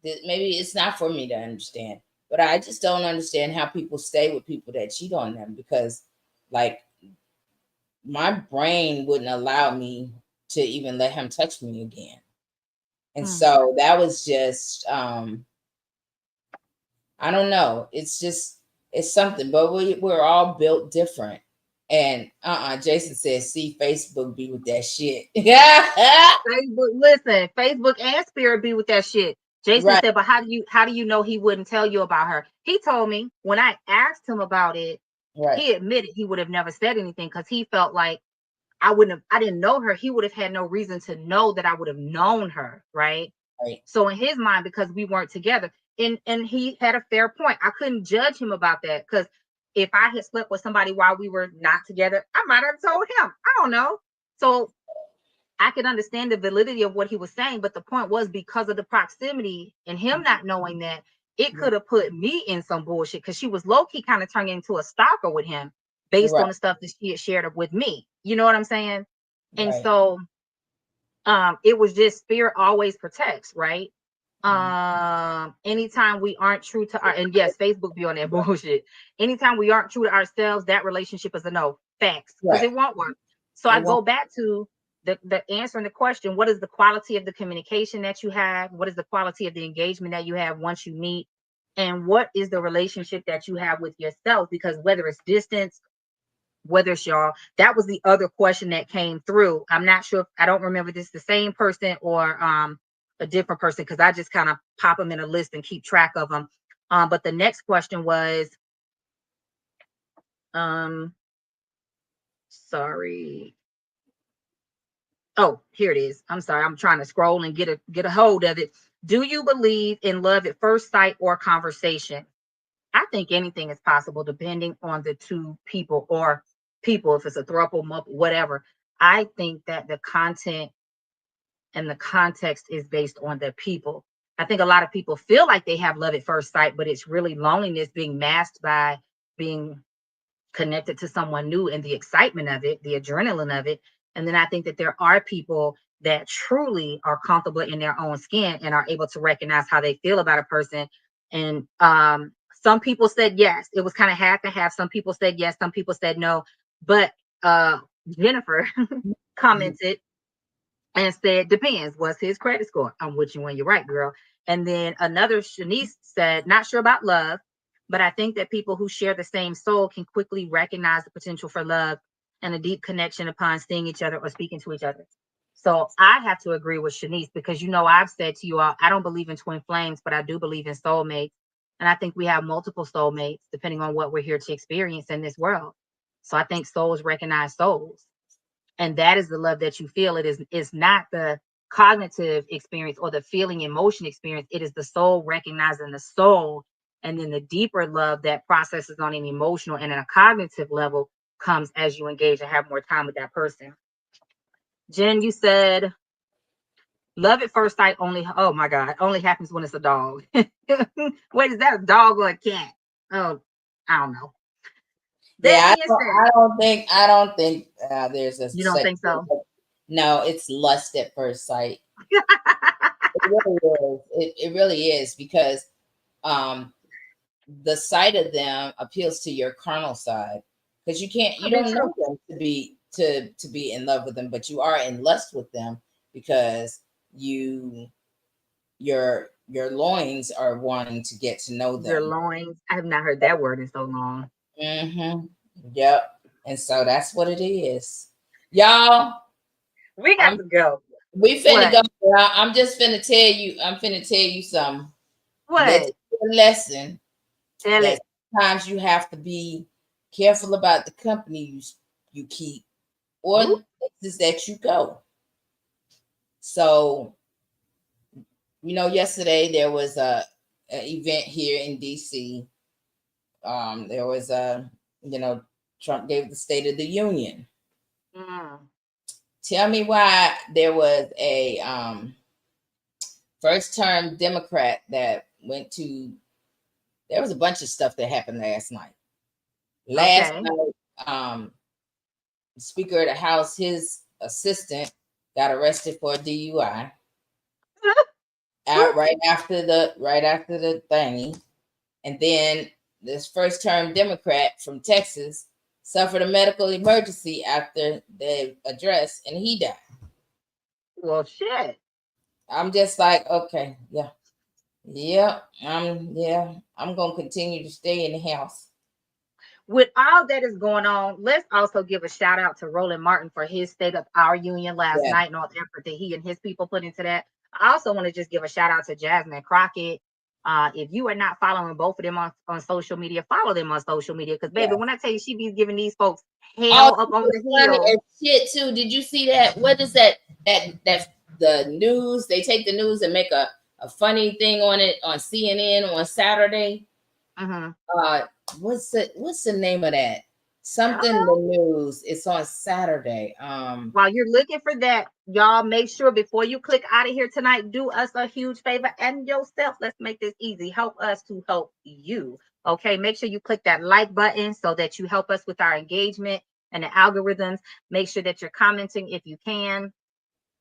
maybe it's not for me to understand, but I just don't understand how people stay with people that cheat on them, because like my brain wouldn't allow me to even let him touch me again. And Mm. so that was just I don't know. It's just it's something, but we're all built different. And Jason says, see Facebook be with that shit. Yeah. Facebook, listen, Facebook and Spirit be with that shit. Jason Right, said, but how do you know he wouldn't tell you about her? He told me when I asked him about it, right, he admitted he would have never said anything because he felt like I didn't know her. He would have had no reason to know that I would have known her, right? right, So in his mind, because we weren't together, and he had a fair point. I couldn't judge him about that because if I had slept with somebody while we were not together, I might have told him. I don't know. So I could understand the validity of what he was saying, but the point was because of the proximity and him not knowing that, it could have put me in some bullshit because she was low key kind of turning into a stalker with him based right, on the stuff that she had shared with me. You know what I'm saying? And right. so it was just spirit always protects, right? Mhm. Anytime we aren't true to our, and yes, Facebook be on that bullshit. Anytime we aren't true to ourselves, that relationship is a no. Facts, because Right. it won't work. So It I won't. go back to the answering the question: what is the quality of the communication that you have? What is the quality of the engagement that you have once you meet? And what is the relationship that you have with yourself? Because whether it's distance, whether it's y'all, that was the other question that came through. I'm not sure if I don't remember this the same person or a different person because I just kind of pop them in a list and keep track of them. But the next question was um sorry. Oh, here it is. I'm sorry. I'm trying to scroll and get a hold of it. Do you believe in love at first sight or conversation? I think anything is possible depending on the two people or people, if it's a throuple, whatever. I think that the content and the context is based on the people. I think a lot of people feel like they have love at first sight, but it's really loneliness being masked by being connected to someone new and the excitement of it, the adrenaline of it. And then I think that there are people that truly are comfortable in their own skin and are able to recognize how they feel about a person. And some people said yes. It was kind of half and half. Some people said yes, some people said no. But uh Jennifer commented and said, depends. What's his credit score? I'm with you when you're right, girl. And then another Shanice said, not sure about love, but I think that people who share the same soul can quickly recognize the potential for love and a deep connection upon seeing each other or speaking to each other. So I have to agree with Shanice because, I've said to you all, I don't believe in twin flames, but I do believe in soulmates. And I think we have multiple soulmates depending on what we're here to experience in this world. So I think souls recognize souls. And that is the love that you feel. Is not the cognitive experience or the feeling emotion experience. It is the soul recognizing the soul. And then the deeper love that processes on an emotional and a cognitive level comes as you engage and have more time with that person. Jen, you said love at first sight oh my God, only happens when it's a dog. Wait, is that a dog or a cat? Oh, I don't know. Yeah, I don't think there's a. You don't think so? No, it's lust at first sight. It really is. It really is because the sight of them appeals to your carnal side because you don't know them to be in love with them, but you are in lust with them because your loins are wanting to get to know them. Your loins. I have not heard that word in so long. Mm-hmm. Yep. And so that's what it is. Y'all, we got to go. We finna go. I'm just finna tell you. I'm finna tell you something. What? That's a lesson. Tell it. Sometimes you have to be careful about the company you keep or the places that you go. So, yesterday there was an event here in DC. There was Trump gave the State of the Union. Tell me why there was a first term Democrat that went to. There was a bunch of stuff that happened last night. Last night, the Speaker of the House, his assistant, got arrested for a DUI. right after the thingy, and then this first term Democrat from Texas suffered a medical emergency after the address, and he died. Well, shit. I'm just like, okay, yeah, I'm gonna continue to stay in the house. With all that is going on, let's also give a shout out to Roland Martin for his State of Our Union last night and all the effort that he and his people put into that. I also want to just give a shout out to Jasmine Crockett. If you are not following both of them on social media, follow them on social media. Because baby, when I tell you she be giving these folks hell up on the hill. Shit too. Did you see that? What is that the news? They take the news and make a funny thing on it on CNN on Saturday. What's the name of that? Something in the news. It's on Saturday. While you're looking for that, y'all make sure before you click out of here tonight, do us a huge favor and yourself. Let's make this easy. Help us to help you. Okay, make sure you click that like button so that you help us with our engagement and the algorithms. Make sure that you're commenting if you can.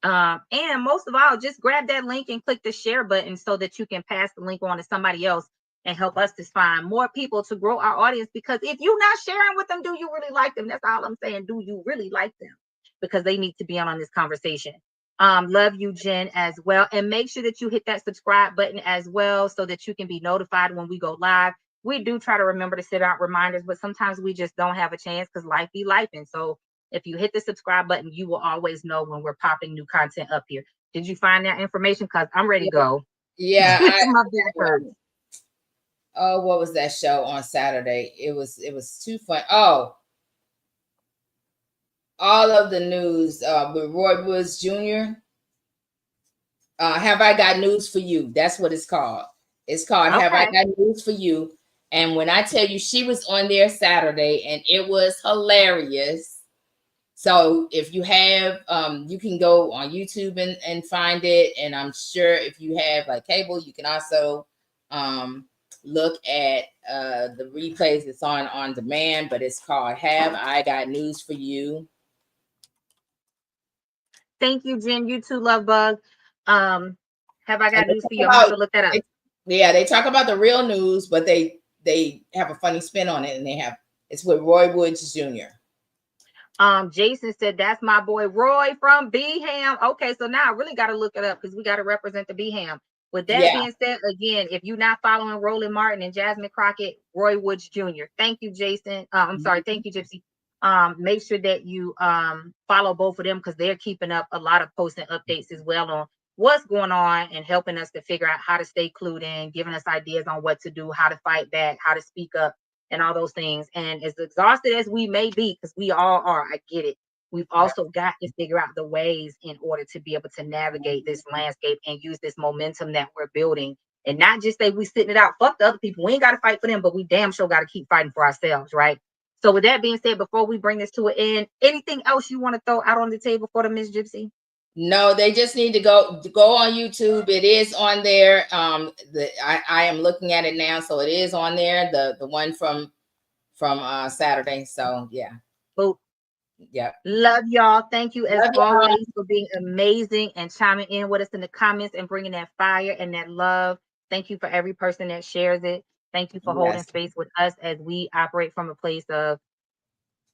And most of all, just grab that link and click the share button so that you can pass the link on to somebody else and help us to find more people to grow our audience. Because if you're not sharing with them, do you really like them? That's all I'm saying. Do you really like them? Because they need to be on this conversation. Love you, Jen, as well. And make sure that you hit that subscribe button as well so that you can be notified when we go live. We do try to remember to set out reminders, but sometimes we just don't have a chance because life be life. And so if you hit the subscribe button, you will always know when we're popping new content up here. Did you find that information? Because I'm ready to go. Yeah. My back hurts. Oh, what was that show on Saturday? It was too fun. Oh, all of the news with Roy Woods Jr. Have I got news for you? That's what it's called. It's called Have I Got News for You? And when I tell you, she was on there Saturday, and it was hilarious. So if you have, you can go on YouTube and find it. And I'm sure if you have like cable, you can also look at the replays. It's on demand, but it's called Have I Got News for You? Thank you, Jen. You too, Love Bug. Have I got news for you? I'm going to look that up. They talk about the real news, but they have a funny spin on it, and it's with Roy Woods Jr. Jason said that's my boy Roy from Beham. Okay, so now I really got to look it up because we got to represent the Beham. With that Yeah. being said, again, if you're not following Roland Martin and Jasmine Crockett, Roy Woods Jr. Thank you, Jason. I'm sorry, thank you, Gypsy. Make sure that you follow both of them because they're keeping up a lot of posts and updates as well on what's going on and helping us to figure out how to stay clued in, giving us ideas on what to do, how to fight back, how to speak up, and all those things. And as exhausted as we may be, because we all are, I get it. We've also got to figure out the ways in order to be able to navigate this landscape and use this momentum that we're building. And not just say we sitting it out, fuck the other people. We ain't got to fight for them, but we damn sure got to keep fighting for ourselves, right? So with that being said, before we bring this to an end, anything else you want to throw out on the table for the Miss Gypsy? No, they just need to go on YouTube. It is on there. I am looking at it now, so it is on there. The one from Saturday. So yeah. Boop. Yeah. Love y'all. Thank you as Love y'all. always for being amazing and chiming in with us in the comments and bringing that fire and that love. Thank you for every person that shares it. Thank you for holding Yes. space with us as we operate from a place of,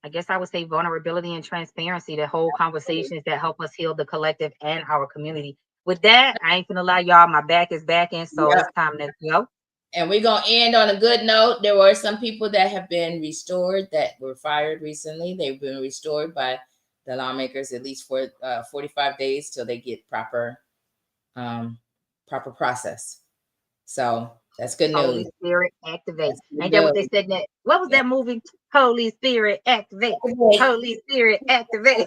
I guess I would say, vulnerability and transparency, to hold conversations that help us heal the collective and our community. With that, I ain't gonna lie, y'all, my back is back in, so Yep. it's time to go. And we're going to end on a good note. There were some people that have been restored that were fired recently. They've been restored by the lawmakers at least for 45 days till they get proper process. So that's good news. Holy Spirit, activate. Good Ain't that what news. they said? That what was that movie? Holy Spirit, activate. Holy Spirit, activate.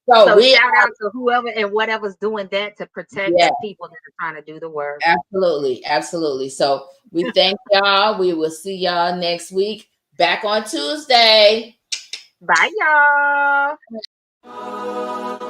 So shout out to whoever and whatever's doing that to protect the people that are trying to do the work. Absolutely. Absolutely. So we thank y'all. We will see y'all next week. Back on Tuesday. Bye, y'all.